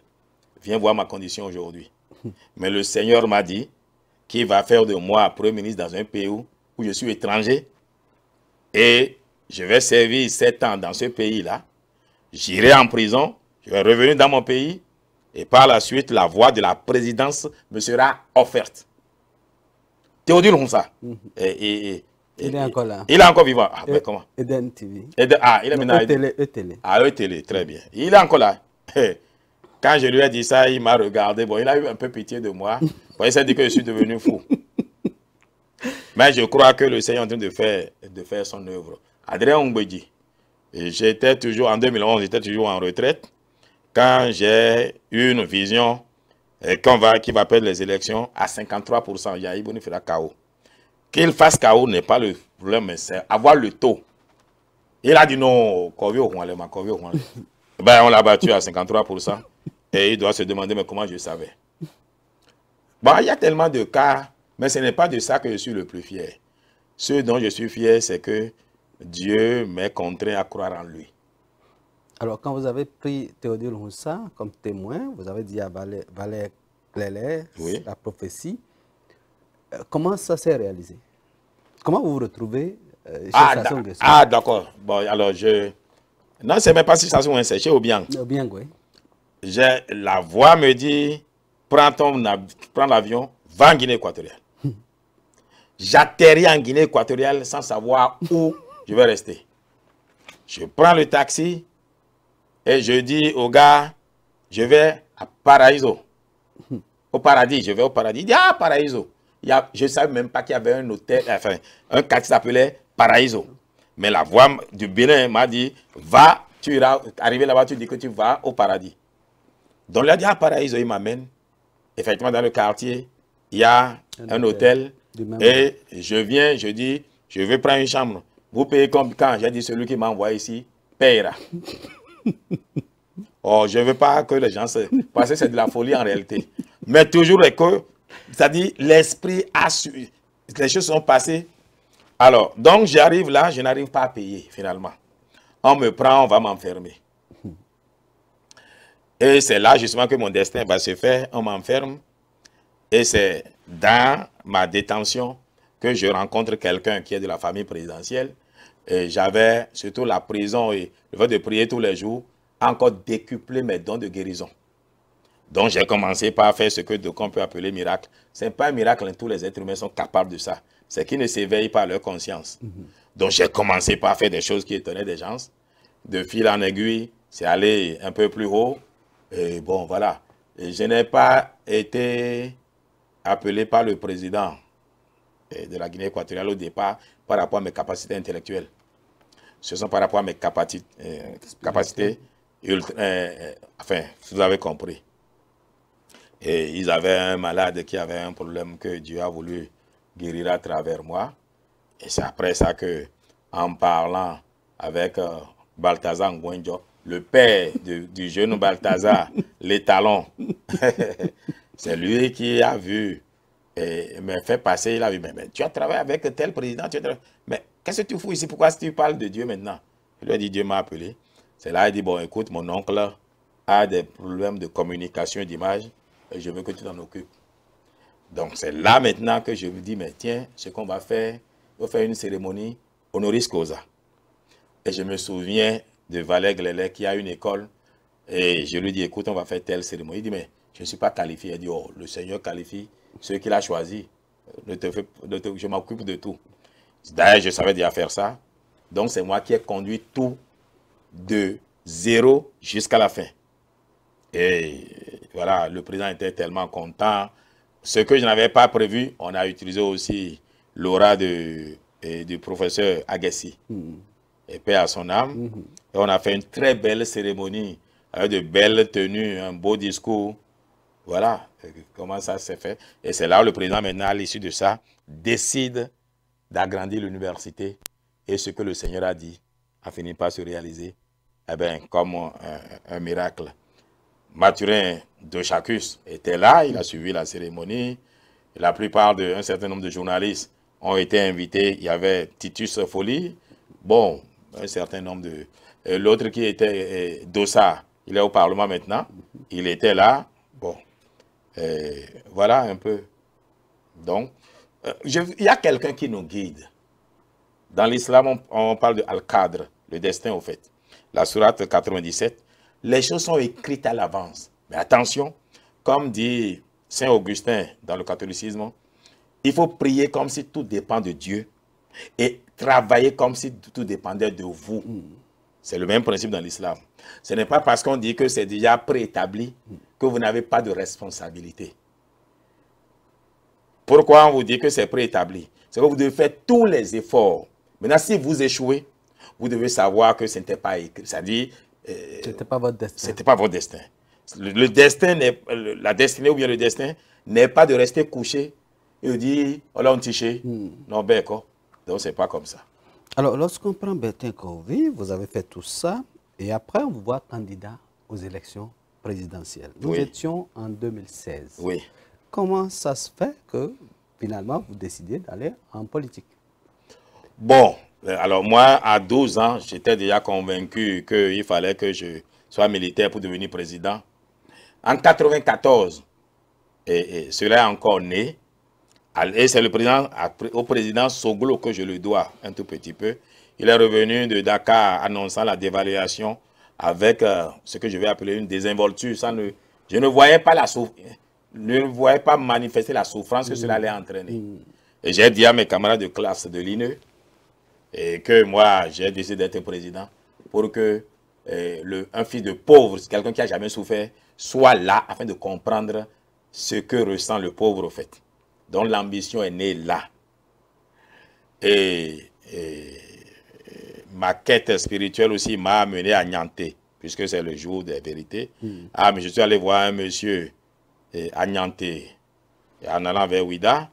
viens voir ma condition aujourd'hui. Mais le Seigneur m'a dit qu'il va faire de moi Premier ministre dans un pays où je suis étranger. Et je vais servir 7 ans dans ce pays-là. J'irai en prison, je vais revenir dans mon pays. Et par la suite, la voie de la présidence me sera offerte. Théodule Roussa. Il est encore là. Il est encore vivant. Ah, mais comment? Eden TV. Ah, il est maintenant. E-Télé. Ah, E-Télé, très bien. Il est encore là. Quand je lui ai dit ça, il m'a regardé. Bon, il a eu un peu pitié de moi. Bon, il s'est dit que je suis devenu fou. Mais je crois que le Seigneur est en train de faire son œuvre. Adrien Ombedi. J'étais toujours, en 2011, j'étais toujours en retraite. Quand j'ai eu une vision qui va perdre les élections à 53%, Yahi Boni fera KO. Qu'il fasse KO n'est pas le problème, mais c'est avoir le taux. Il a dit non, ben, on l'a battu à 53%. Et il doit se demander, mais comment je savais? Bon, il y a tellement de cas, mais ce n'est pas de ça que je suis le plus fier. Ce dont je suis fier, c'est que Dieu m'est contraint à croire en lui. Alors, quand vous avez pris Théodule Roussa comme témoin, vous avez dit à Valère Clélet, Oui. la prophétie, comment ça s'est réalisé? Comment vous vous retrouvez chez Sassou Nguesso? Ah, d'accord. Bon, alors non, c'est même pas si Sassou Nguesso, c'est chez Obiang. Obiang, oui. La voix me dit, prends l'avion, va en Guinée équatoriale. J'atterris en Guinée équatoriale sans savoir où je vais rester. Je prends le taxi et je dis au gars, je vais à Paraíso. Au paradis, je vais au paradis. Il dit, ah, Paraíso. Je ne savais même pas qu'il y avait un hôtel, enfin, un quartier qui s'appelait Paraíso. Mais la voix du Bénin m'a dit, va, tu iras, arrivé là-bas, tu dis que tu vas au paradis. Donc, il a dit, ah, Paraíso, il m'amène. Effectivement, dans le quartier, il y a un hôtel. Et je viens, je dis, je vais prendre une chambre. Vous payez comme quand? J'ai dit, celui qui m'a envoyé ici payera. Oh, je ne veux pas que les gens se... Parce que c'est de la folie en réalité. Mais toujours est que, c'est-à-dire, l'esprit a su... Les choses sont passées. Alors, donc j'arrive là, je n'arrive pas à payer finalement. On me prend, on va m'enfermer. Et c'est là justement que mon destin va se faire. On m'enferme. Et c'est dans ma détention que je rencontre quelqu'un qui est de la famille présidentielle. Et j'avais surtout la prison et le fait de prier tous les jours, encore décuplé mes dons de guérison. Donc j'ai commencé par faire ce que d'aucuns peut appeler miracle. Ce n'est pas un miracle, tous les êtres humains sont capables de ça. C'est qu'ils ne s'éveillent pas à leur conscience. Donc j'ai commencé par faire des choses qui étonnaient des gens. De fil en aiguille, c'est aller un peu plus haut. Et bon, voilà. Et je n'ai pas été appelé par le président de la Guinée équatoriale au départ par rapport à mes capacités intellectuelles. Ce sont par rapport à mes capacités enfin, vous avez compris. Et ils avaient un malade qui avait un problème que Dieu a voulu guérir à travers moi. Et c'est après ça que, en parlant avec Balthazar Ngwenjo, le père du jeune Balthazar, l'étalon, c'est lui qui a vu et me fait passer. Il a vu, mais tu as travaillé avec tel président, mais qu'est-ce que tu fous ici? Pourquoi tu parles de Dieu maintenant? Je lui ai dit, Dieu m'a appelé. C'est là, il dit, bon, écoute, mon oncle a des problèmes de communication et d'image et je veux que tu t'en occupes. Donc, c'est là maintenant que je me dis, mais tiens, ce qu'on va faire, on va faire une cérémonie honoris causa. Et je me souviens de Valère Clélet qui a une école et je lui dis, écoute, on va faire telle cérémonie. Il dit, mais je ne suis pas qualifié. Il dit, oh, le Seigneur qualifie ceux qu'il a choisis. Je m'occupe de tout. D'ailleurs, je savais déjà faire ça. Donc, c'est moi qui ai conduit tout de zéro jusqu'à la fin. Et voilà, le président était tellement content. Ce que je n'avais pas prévu, on a utilisé aussi l'aura du professeur Agassi. Et paix à son âme. Et on a fait une très belle cérémonie, avec de belles tenues, un beau discours. Voilà comment ça s'est fait. Et c'est là où le président, maintenant, à l'issue de ça, décide d'agrandir l'université. Et ce que le Seigneur a dit a fini par se réaliser, eh bien, comme un miracle. Mathurin de Chacus était là, il a suivi la cérémonie. La plupart d'un certain nombre de journalistes ont été invités. Il y avait Titus Folly, bon, un certain nombre de... L'autre qui était Dossa, il est au Parlement maintenant, il était là. Voilà un peu. Donc, il y a quelqu'un qui nous guide. Dans l'islam, on parle de Al-Qadr, le destin au fait. La sourate 97, les choses sont écrites à l'avance. Mais attention, comme dit Saint Augustin dans le catholicisme, il faut prier comme si tout dépend de Dieu et travailler comme si tout dépendait de vous. C'est le même principe dans l'islam. Ce n'est pas parce qu'on dit que c'est déjà préétabli que vous n'avez pas de responsabilité. Pourquoi on vous dit que c'est préétabli? C'est que vous devez faire tous les efforts. Maintenant, si vous échouez, vous devez savoir que ce n'était pas écrit. C'est-à-dire, ce n'était pas votre destin. C'était pas votre destin. Le destin, la destinée ou bien le destin n'est pas de rester couché et de dire, oh là, on tiché. Non, ben quoi. Donc, c'est pas comme ça. Alors, lorsqu'on prend Bertin Kovi, vous avez fait tout ça et après, on vous voit candidat aux élections présidentielles. Nous étions en 2016. Oui. Comment ça se fait que finalement vous décidez d'aller en politique? Bon, alors moi, à 12 ans, j'étais déjà convaincu qu'il fallait que je sois militaire pour devenir président. En 1994, cela est encore né. Et c'est au président Soglo que je le dois un tout petit peu. Il est revenu de Dakar annonçant la dévaluation avec ce que je vais appeler une désinvolture. Je ne voyais pas manifester la souffrance que cela allait entraîner. Et j'ai dit à mes camarades de classe de l'INE et que moi, j'ai décidé d'être président pour que un fils de pauvre, quelqu'un qui n'a jamais souffert, soit là afin de comprendre ce que ressent le pauvre au fait. Donc l'ambition est née là. Et ma quête spirituelle aussi m'a amené à Nianté, puisque c'est le jour des vérités. Ah, mais je suis allé voir un monsieur à Nianté, en allant vers Ouida,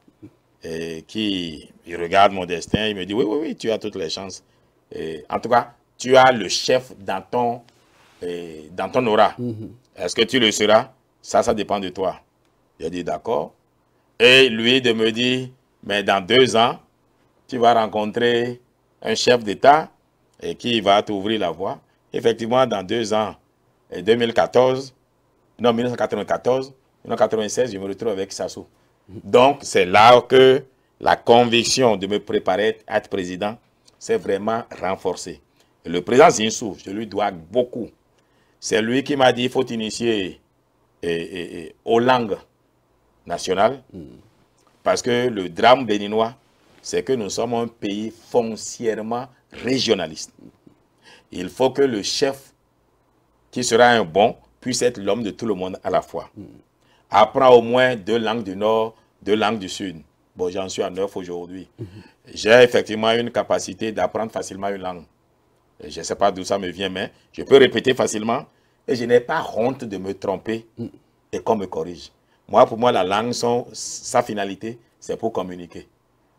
il regarde mon destin, il me dit, oui, tu as toutes les chances. En tout cas, tu as le chef dans ton aura. Est-ce que tu le seras? Ça dépend de toi. J'ai dit, d'accord. Et lui de me dire, mais dans 2 ans, tu vas rencontrer un chef d'État qui va t'ouvrir la voie. Effectivement, dans 2 ans, 1994, 1996, je me retrouve avec Sassou. Donc, c'est là que la conviction de me préparer à être président s'est vraiment renforcée. Et le président Zinsou, je lui dois beaucoup. C'est lui qui m'a dit qu'il faut initier aux langues nationales. Parce que le drame béninois, c'est que nous sommes un pays foncièrement régionaliste. Il faut que le chef, qui sera un bon, puisse être l'homme de tout le monde à la fois. Apprends au moins 2 langues du Nord, 2 langues du Sud. Bon, j'en suis à 9 aujourd'hui. J'ai effectivement une capacité d'apprendre facilement une langue. Je ne sais pas d'où ça me vient, mais je peux répéter facilement. Et je n'ai pas honte de me tromper et qu'on me corrige. Pour moi, la langue, sa finalité, c'est pour communiquer.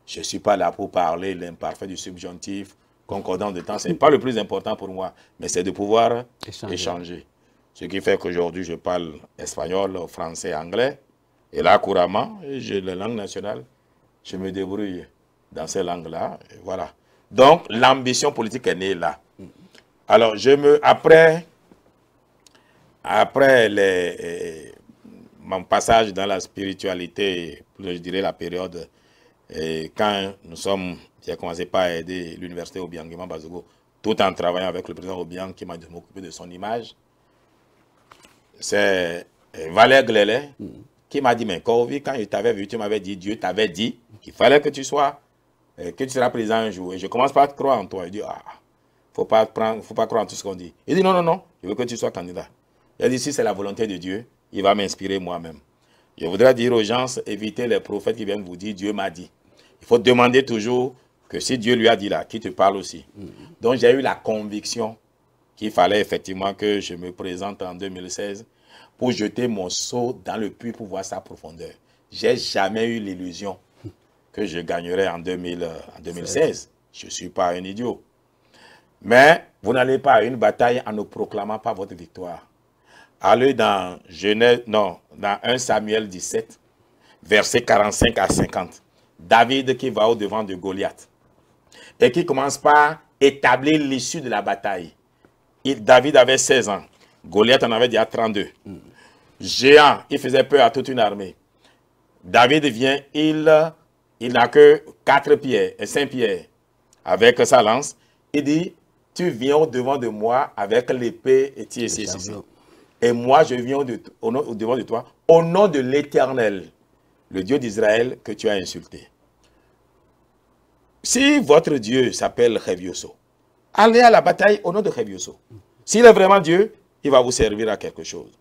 Je ne suis pas là pour parler l'imparfait du subjonctif, concordant de temps. Ce n'est pas le plus important pour moi, mais c'est de pouvoir échanger. Ce qui fait qu'aujourd'hui, je parle espagnol, français, anglais. Et là, couramment, j'ai la langue nationale. Je me débrouille dans ces langues-là. Voilà. Donc, l'ambition politique est née là. Alors, après mon passage dans la spiritualité, je dirais la période, quand j'ai commencé par aider l'université Obiang Bazogo, tout en travaillant avec le président Obiang qui m'a occupé de son image, c'est Valère Glélé qui m'a dit, mais Kovi, quand je t'avais vu, tu m'avais dit, Dieu t'avait dit qu'il fallait que tu seras président un jour. Et je commence par te croire en toi. Il dit, faut pas croire en tout ce qu'on dit. Il dit, non, je veux que tu sois candidat. Il dit, si c'est la volonté de Dieu, il va m'inspirer moi-même. Je voudrais dire aux gens, évitez les prophètes qui viennent vous dire, Dieu m'a dit. Il faut demander toujours que si Dieu lui a dit là, qu'il te parle aussi. Donc j'ai eu la conviction qu'il fallait effectivement que je me présente en 2016 pour jeter mon seau dans le puits pour voir sa profondeur. Je n'ai jamais eu l'illusion que je gagnerais en 2016. Je ne suis pas un idiot. Mais vous n'allez pas à une bataille en ne proclamant pas votre victoire. Allez dans 1 Samuel 17, versets 45 à 50. David qui va au-devant de Goliath et qui commence par établir l'issue de la bataille. David avait 16 ans. Goliath en avait déjà 32. géant, il faisait peur à toute une armée. David vient, il n'a que 4 pieds et 5 pieds avec sa lance. Il dit, tu viens au-devant de moi avec l'épée et tu ici. Et moi, je viens au-devant de toi au nom de l'Éternel, le Dieu d'Israël que tu as insulté. Si votre Dieu s'appelle Revioso, allez à la bataille au nom de Revioso. S'il est vraiment Dieu, il va vous servir à quelque chose.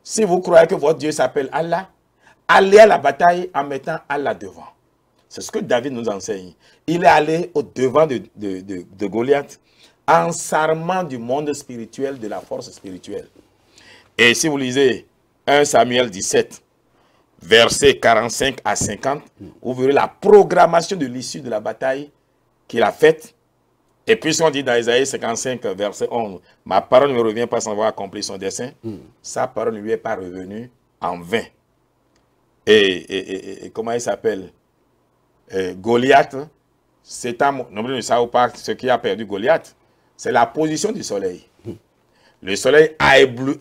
Si vous croyez que votre Dieu s'appelle Allah, allez à la bataille en mettant Allah devant. C'est ce que David nous enseigne. Il est allé au-devant de Goliath en s'armant du monde spirituel, de la force spirituelle. Et si vous lisez 1 Samuel 17, versets 45 à 50, vous verrez la programmation de l'issue de la bataille qu'il a faite. Et puis, on dit dans Isaïe 55, verset 11, « Ma parole ne me revient pas sans avoir accompli son dessein. Sa parole ne lui est pas revenue en vain. » Et comment il s'appelle? Goliath, c'est un... Non, ne savez pas ce qui a perdu Goliath. C'est la position du soleil. Le soleil a ébloui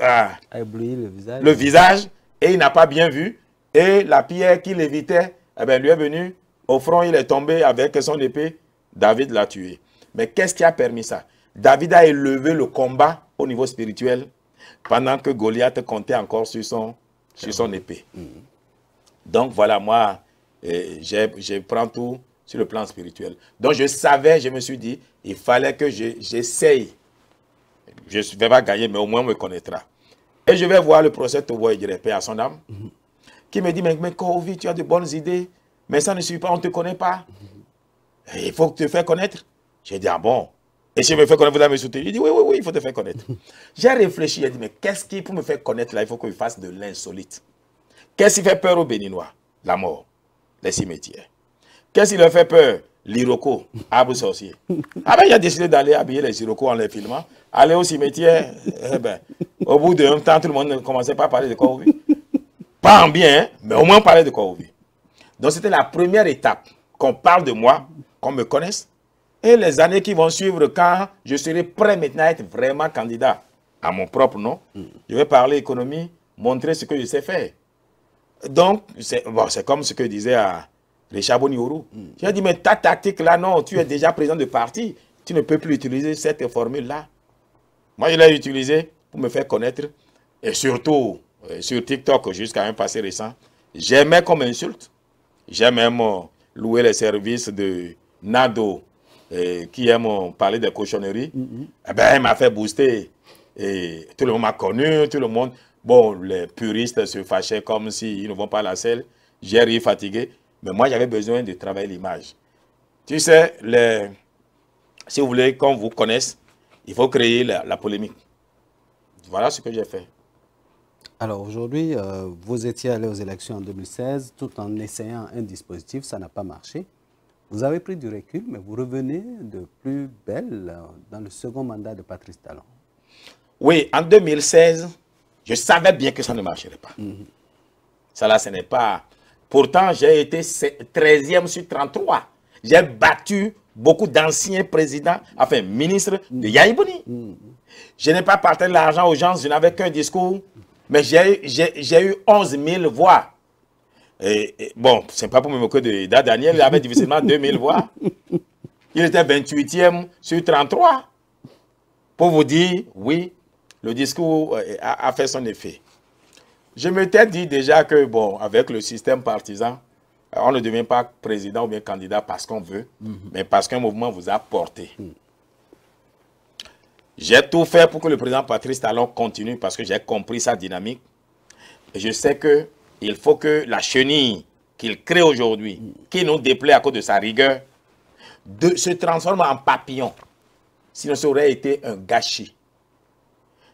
le visage et il n'a pas bien vu. Et la pierre qui l'évitait, eh bien, lui est venue au front, il est tombé avec son épée. David l'a tué. Mais qu'est-ce qui a permis ça? David a élevé le combat au niveau spirituel pendant que Goliath comptait encore sur son épée. Donc voilà, moi, je prends tout sur le plan spirituel. Donc je savais, je me suis dit, il fallait que j'essaye. Je ne vais pas gagner, mais au moins on me connaîtra. Et je vais voir le prophète Tobo Edjerepe à son âme, qui me dit, mais Kohovi, tu as de bonnes idées, mais ça ne suffit pas, on ne te connaît pas. Et il faut que tu te fasses connaître. J'ai dit, ah bon? Et si je me fais connaître, vous allez me soutenir? Il dit, oui, il faut te faire connaître. J'ai réfléchi, j'ai dit, mais qu'est-ce qui, pour me faire connaître là, il faut que je fasse de l'insolite. Qu'est-ce qui fait peur aux Béninois? La mort, les cimetières. Qu'est-ce qui leur fait peur? L'Iroko, arbre sorcier. Ah ben, il a décidé d'aller habiller les Iroko en les filmant. Aller au cimetière, eh ben, au bout d'un temps, tout le monde ne commençait pas à parler de Kohovi. Pas en bien, hein, mais au moins parler de Kohovi. Donc c'était la première étape, qu'on parle de moi, qu'on me connaisse. Et les années qui vont suivre, quand je serai prêt maintenant à être vraiment candidat à mon propre nom, je vais parler économie, montrer ce que je sais faire. Donc, c'est comme ce que disait Richard Boniourou. J'ai dit, mais ta tactique là, non, tu es déjà président de parti. Tu ne peux plus utiliser cette formule-là. Moi, je l'ai utilisée pour me faire connaître. Et surtout, sur TikTok, jusqu'à un passé récent, j'aimais comme insulte. J'ai même loué les services de Nado, qui aime parler des cochonneries. Eh ben, il m'a fait booster. Et tout le monde m'a connu, tout le monde... Bon, les puristes se fâchaient comme s'ils ne vont pas à la selle. J'ai ri fatigué. Mais moi, j'avais besoin de travailler l'image. Tu sais, si vous voulez qu'on vous connaisse, il faut créer la polémique. Voilà ce que j'ai fait. Alors aujourd'hui, vous étiez allé aux élections en 2016 tout en essayant un dispositif, ça n'a pas marché. Vous avez pris du recul, mais vous revenez de plus belle dans le second mandat de Patrice Talon. Oui, en 2016, je savais bien que ça ne marcherait pas. Ça là, ce n'est pas... Pourtant, j'ai été 13e sur 33. J'ai battu beaucoup d'anciens présidents, enfin ministres de Yaïbouni. Je n'ai pas partagé l'argent aux gens, je n'avais qu'un discours, mais j'ai eu 11 000 voix. Bon, ce n'est pas pour me moquer de Daniel, il avait difficilement 2 000 voix. Il était 28e sur 33. Pour vous dire, oui, le discours a fait son effet. Je m'étais dit déjà que, bon, avec le système partisan, on ne devient pas président ou bien candidat parce qu'on veut, mais parce qu'un mouvement vous a porté. J'ai tout fait pour que le président Patrice Talon continue parce que j'ai compris sa dynamique. Et je sais qu'il faut que la chenille qu'il crée aujourd'hui, qui nous déplaît à cause de sa rigueur, se transforme en papillon. Sinon, ça aurait été un gâchis.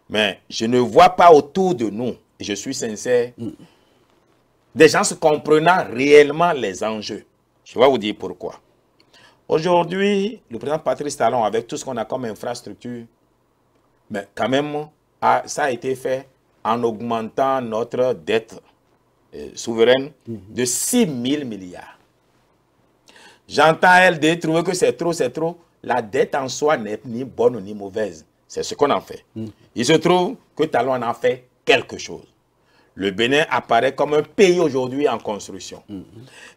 Mais je ne vois pas autour de nous, et je suis sincère, des gens se comprenant réellement les enjeux. Je vais vous dire pourquoi. Aujourd'hui, le président Patrice Talon, avec tout ce qu'on a comme infrastructure, mais quand même, ça a été fait en augmentant notre dette souveraine de 6 000 milliards. J'entends LD trouver que c'est trop, c'est trop. La dette en soi n'est ni bonne ni mauvaise. C'est ce qu'on en fait. Il se trouve que Talon en a fait quelque chose. le Bénin apparaît comme un pays aujourd'hui en construction.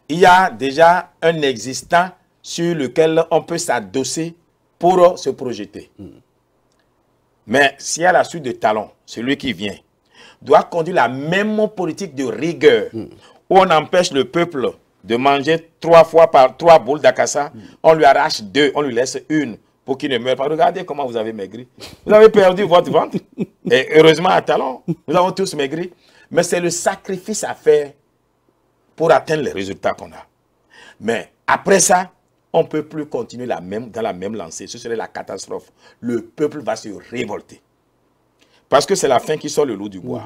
Il y a déjà un existant sur lequel on peut s'adosser pour se projeter. Mais s'il y a la suite de talons, celui qui vient doit conduire la même politique de rigueur où on empêche le peuple de manger 3 boules d'akassa, on lui arrache 2, on lui laisse une pour qu'il ne meure pas. Regardez comment vous avez maigri. Vous avez perdu votre ventre. Et heureusement à talons, nous avons tous maigri. Mais c'est le sacrifice à faire pour atteindre les résultats qu'on a. Mais après ça, on ne peut plus continuer dans la même lancée. Ce serait la catastrophe. Le peuple va se révolter. Parce que c'est la fin qui sort le loup du bois.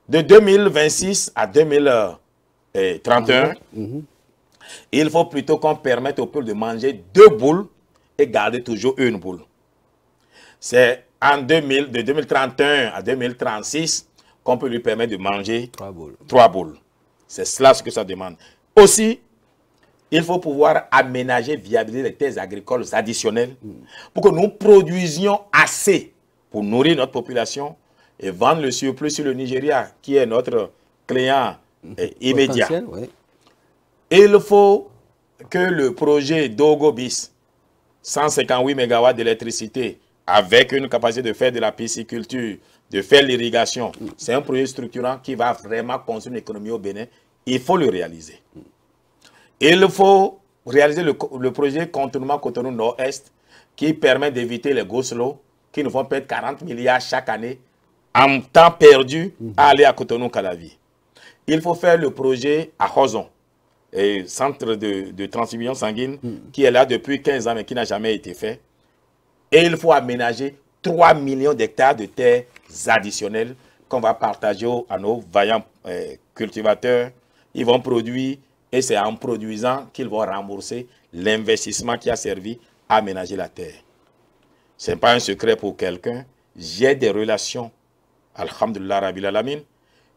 De 2026 à 2031, il faut plutôt qu'on permette au peuple de manger 2 boules et garder toujours une boule. C'est de 2031 à 2036 qu'on peut lui permettre de manger 3 boules. C'est cela ce que ça demande. Aussi, il faut pouvoir aménager, viabiliser les terres agricoles additionnelles pour que nous produisions assez pour nourrir notre population et vendre le surplus sur le Nigeria, qui est notre client immédiat. Oui. Il faut que le projet Dogo Bis, 158 MW d'électricité, avec une capacité de faire de la pisciculture, de faire l'irrigation, c'est un projet structurant qui va vraiment construire une économie au Bénin. Il faut le réaliser. Il faut réaliser le projet contournement Cotonou Nord-Est qui permet d'éviter les go-slow qui nous font perdre 40 milliards chaque année en temps perdu à aller à Cotonou-Calavi. Il faut faire le projet à Hozon, centre de transfusion sanguine qui est là depuis 15 ans mais qui n'a jamais été fait. Et il faut aménager 3 millions d'hectares de terres additionnelles qu'on va partager à nos vaillants cultivateurs. Ils vont produire et c'est en produisant qu'ils vont rembourser l'investissement qui a servi à aménager la terre. Ce n'est pas un secret pour quelqu'un. J'ai des relations, alhamdulillah rabbil alamin,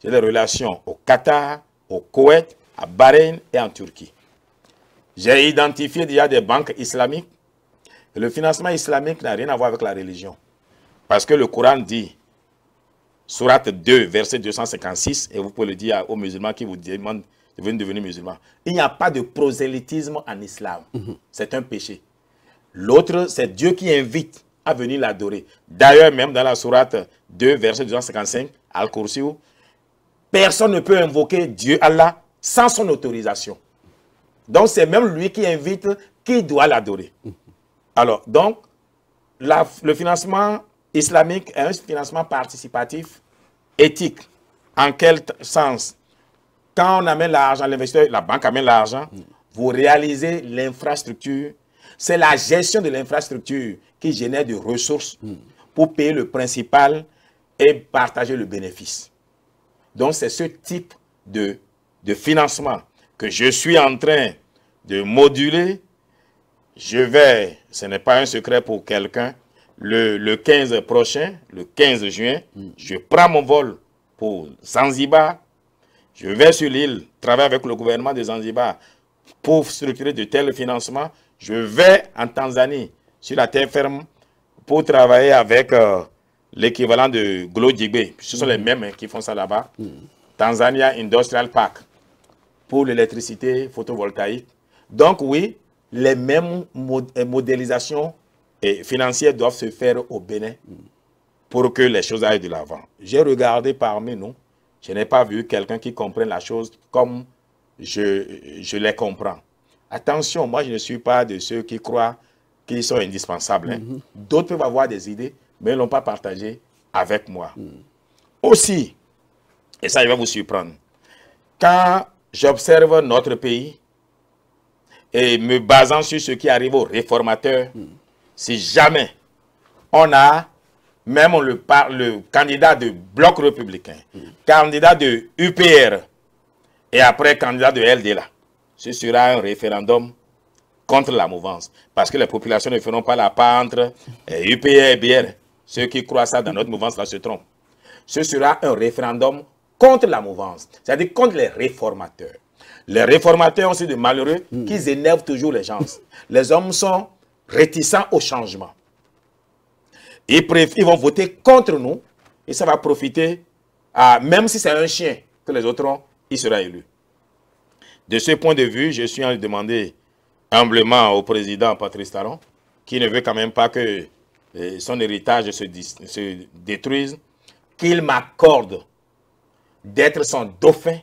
j'ai des relations au Qatar, au Koweït, à Bahreïn et en Turquie. J'ai identifié déjà des banques islamiques. Et le financement islamique n'a rien à voir avec la religion. Parce que le Coran dit, Sourate 2, verset 256, et vous pouvez le dire aux musulmans qui vous demandent de devenir musulmans. Il n'y a pas de prosélytisme en islam. C'est un péché. L'autre, c'est Dieu qui invite à venir l'adorer. D'ailleurs, même dans la Sourate 2, verset 255, Al-Kursi, personne ne peut invoquer Dieu, Allah, sans son autorisation. Donc, c'est même lui qui invite qui doit l'adorer. Alors, donc, le financement islamique est un financement participatif éthique. En quel sens? Quand on amène l'argent, l'investisseur, la banque amène l'argent, vous réalisez l'infrastructure. C'est la gestion de l'infrastructure qui génère des ressources pour payer le principal et partager le bénéfice. Donc, c'est ce type de financement que je suis en train de moduler. Ce n'est pas un secret pour quelqu'un, le 15 prochain, le 15 juin, je prends mon vol pour Zanzibar. Je vais sur l'île, travailler avec le gouvernement de Zanzibar pour structurer de tels financements. Je vais en Tanzanie, sur la terre ferme, pour travailler avec l'équivalent de Glo Jigbe. Ce sont les mêmes qui font ça là-bas. Tanzania Industrial Park, pour l'électricité photovoltaïque. Donc oui, les mêmes modélisations financières doivent se faire au Bénin pour que les choses aillent de l'avant. J'ai regardé parmi nous, je n'ai pas vu quelqu'un qui comprenne la chose comme je les comprends. Attention, moi je ne suis pas de ceux qui croient qu'ils sont indispensables. D'autres peuvent avoir des idées, mais ils ne l'ont pas partagé avec moi. Aussi, et ça il va vous surprendre, quand j'observe notre pays, et me basant sur ce qui arrive aux réformateurs, si jamais on a même le candidat de Bloc républicain, candidat de UPR, et après candidat de LDLA, ce sera un référendum contre la mouvance. Parce que les populations ne feront pas la part entre UPR et BR. Ceux qui croient ça dans notre mouvance là se trompent. Ce sera un référendum contre la mouvance, c'est-à-dire contre les réformateurs. Les réformateurs ont aussi de malheureux qui énervent toujours les gens. Les hommes sont réticents au changement. Ils vont voter contre nous et ça va profiter même si c'est un chien que les autres ont, il sera élu. De ce point de vue, je suis allé demander humblement au président Patrice Talon, qui ne veut quand même pas que son héritage se détruise, qu'il m'accorde d'être son dauphin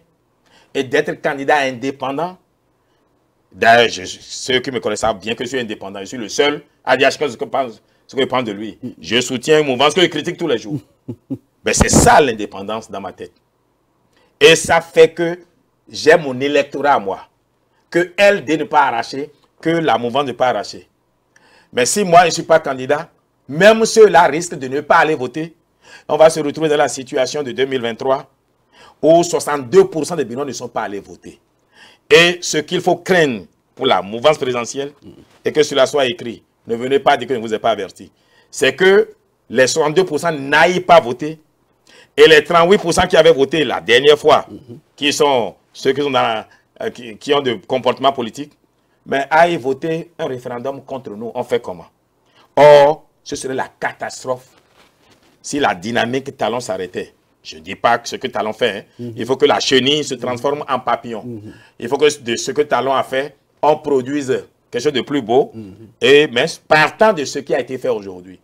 et d'être candidat indépendant. D'ailleurs, ceux qui me connaissent savent bien que je suis indépendant. Je suis le seul à dire ce que je pense de lui. Je soutiens un mouvement que je critique tous les jours. Mais c'est ça l'indépendance dans ma tête. Et ça fait que j'ai mon électorat à moi. Que LD ne pas arracher, que la mouvance ne pas arracher. Mais si moi je ne suis pas candidat, même ceux-là risquent de ne pas aller voter. On va se retrouver dans la situation de 2023 où 62% des Béninois ne sont pas allés voter. Et ce qu'il faut craindre pour la mouvance présidentielle, et que cela soit écrit, ne venez pas dire que je ne vous ai pas averti, c'est que les 62% n'aillent pas voter et les 38% qui avaient voté la dernière fois, qui sont ceux qui, qui ont de comportement politique, mais aillent voter un référendum contre nous. On fait comment? Or, ce serait la catastrophe si la dynamique Talon s'arrêtait. Je ne dis pas que ce que Talon fait, hein. Il faut que la chenille se transforme en papillon. Il faut que de ce que Talon a fait, on produise quelque chose de plus beau, mais partant de ce qui a été fait aujourd'hui.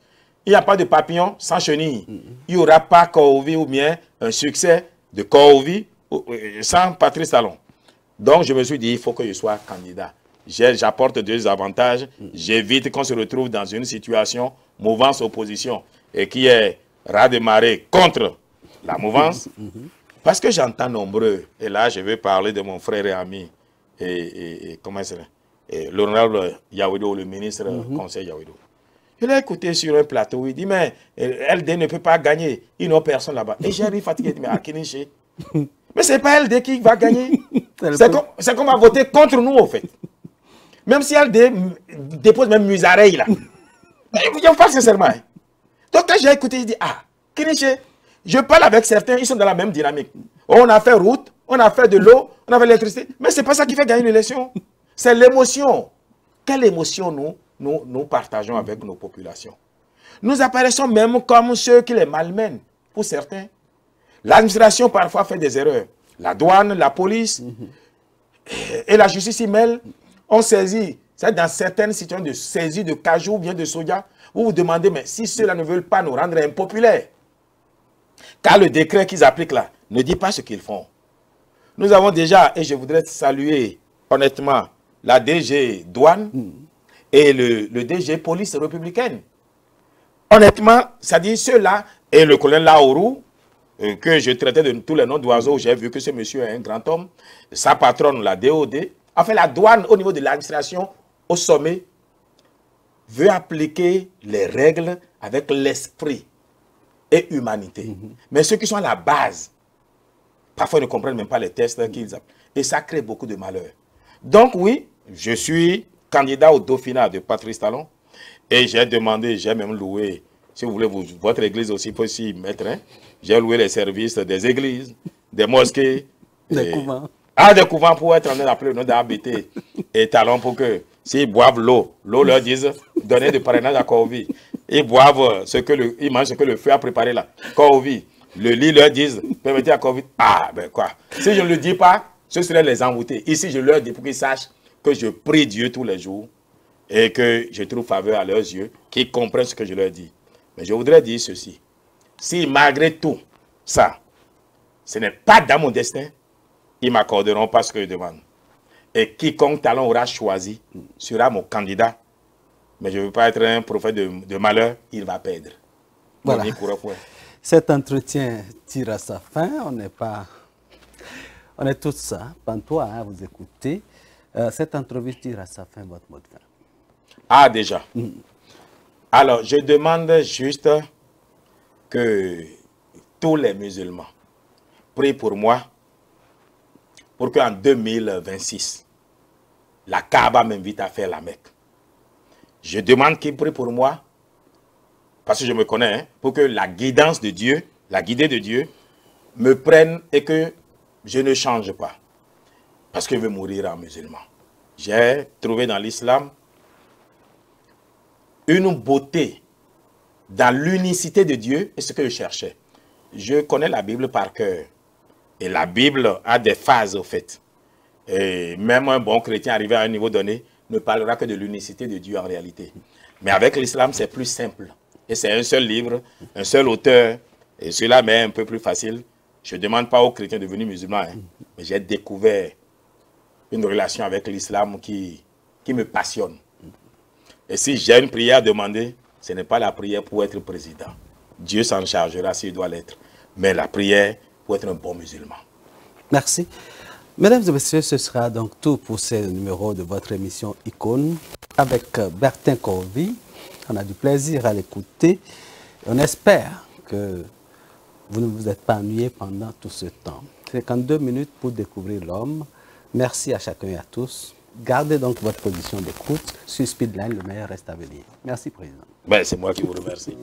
Il n'y a pas de papillon sans chenille. Il n'y aura pas Korovi ou bien un succès de Korovi sans Patrice Talon. Donc, je me suis dit, il faut que je sois candidat. J'apporte deux avantages. J'évite qu'on se retrouve dans une situation mouvance-opposition et qui est ras de marée contre la mouvance. Parce que j'entends nombreux, et là, je vais parler de mon frère et ami, comment c'est, l'honorable Yaouido, le ministre conseil Yaouido. Je l'ai écouté sur un plateau, il dit, mais LD ne peut pas gagner, ils n'ont personne là-bas. Et j'ai fatigué, il dit, mais à Kiniché. Mais ce n'est pas LD qui va gagner. C'est qu'on va voter contre nous, en fait. Même si LD dépose même Musareil, là. Je vous parle sincèrement. Donc, quand j'ai écouté, il dit, Kiniché, je parle avec certains, ils sont dans la même dynamique. On a fait route, on a fait de l'eau, on a fait l'électricité. Mais ce n'est pas ça qui fait gagner l'élection. C'est l'émotion. Quelle émotion nous partageons avec nos populations? Nous apparaissons même comme ceux qui les malmènent, pour certains. L'administration parfois fait des erreurs. La douane, la police et la justice y mêlent. On saisit. C'est dans certaines situations de saisie de cajou ou bien de soja. Vous vous demandez, mais si ceux-là ne veulent pas nous rendre impopulaires, car le décret qu'ils appliquent là ne dit pas ce qu'ils font. Nous avons déjà, et je voudrais saluer honnêtement, la DG douane et le DG police républicaine. Honnêtement, ça dit ceux-là, et le colonel Laourou, que je traitais de tous les noms d'oiseaux, j'ai vu que ce monsieur est un grand homme, sa patronne, la DOD, enfin la douane au niveau de l'administration, au sommet, veut appliquer les règles avec l'esprit et humanité. Mais ceux qui sont à la base, parfois ne comprennent même pas les tests qu'ils appliquent. Et ça crée beaucoup de malheur. Donc oui, je suis candidat au Dauphinat de Patrice Talon. Et j'ai demandé, j'ai même loué, si vous voulez, votre église aussi peut s'y mettre. Hein? J'ai loué les services des églises, des mosquées. Des couvents. Des couvents pour être en train d'appeler le nom d'ABT et Talon pour que, s'ils boivent l'eau leur dise, donner de parrainage à Korovi. Ils boivent ils mangent ce que le feu a préparé là. Korovi. Le lit leur dise, permettez à Korovi. Ben quoi. Si je ne le dis pas, ce serait les envoûter. Ici, je leur dis pour qu'ils sachent que je prie Dieu tous les jours et que je trouve faveur à leurs yeux, qu'ils comprennent ce que je leur dis. Mais je voudrais dire ceci. Si malgré tout ça, ce n'est pas dans mon destin, ils m'accorderont pas ce que je demande. Et quiconque Talon aura choisi sera mon candidat. Mais je ne veux pas être un prophète de malheur, il va perdre. Voilà. Cet entretien tire à sa fin. On est tous pantois à vous écouter. Cette entrevue tire à sa fin, votre mot de fin. Déjà. Alors, je demande juste que tous les musulmans prient pour moi pour qu'en 2026, la Kaaba m'invite à faire la Mecque. Je demande qu'ils prient pour moi, parce que je me connais, hein, pour que la guidance de Dieu, la guidée de Dieu, me prenne et que je ne change pas. Parce que je veux mourir en musulman. J'ai trouvé dans l'islam une beauté dans l'unicité de Dieu et ce que je cherchais. je connais la Bible par cœur. Et la Bible a des phases, au fait. Et même un bon chrétien arrivé à un niveau donné ne parlera que de l'unicité de Dieu en réalité. Mais avec l'islam, c'est plus simple. Et c'est un seul livre, un seul auteur. Et cela m'est un peu plus facile. Je ne demande pas aux chrétiens de devenir musulmans. Hein, mais j'ai découvert une relation avec l'islam qui me passionne. Et si j'ai une prière à demander, ce n'est pas la prière pour être président. Dieu s'en chargera s'il doit l'être. Mais la prière pour être un bon musulman. Merci. Mesdames et messieurs, ce sera donc tout pour ce numéro de votre émission Icône avec Bertin Corvi. On a du plaisir à l'écouter. On espère que vous ne vous êtes pas ennuyé pendant tout ce temps. 52 minutes pour découvrir l'homme. Merci à chacun et à tous. Gardez donc votre position d'écoute. Sur Speedline, le meilleur reste à venir. Merci, Président. Ben, c'est moi qui vous remercie.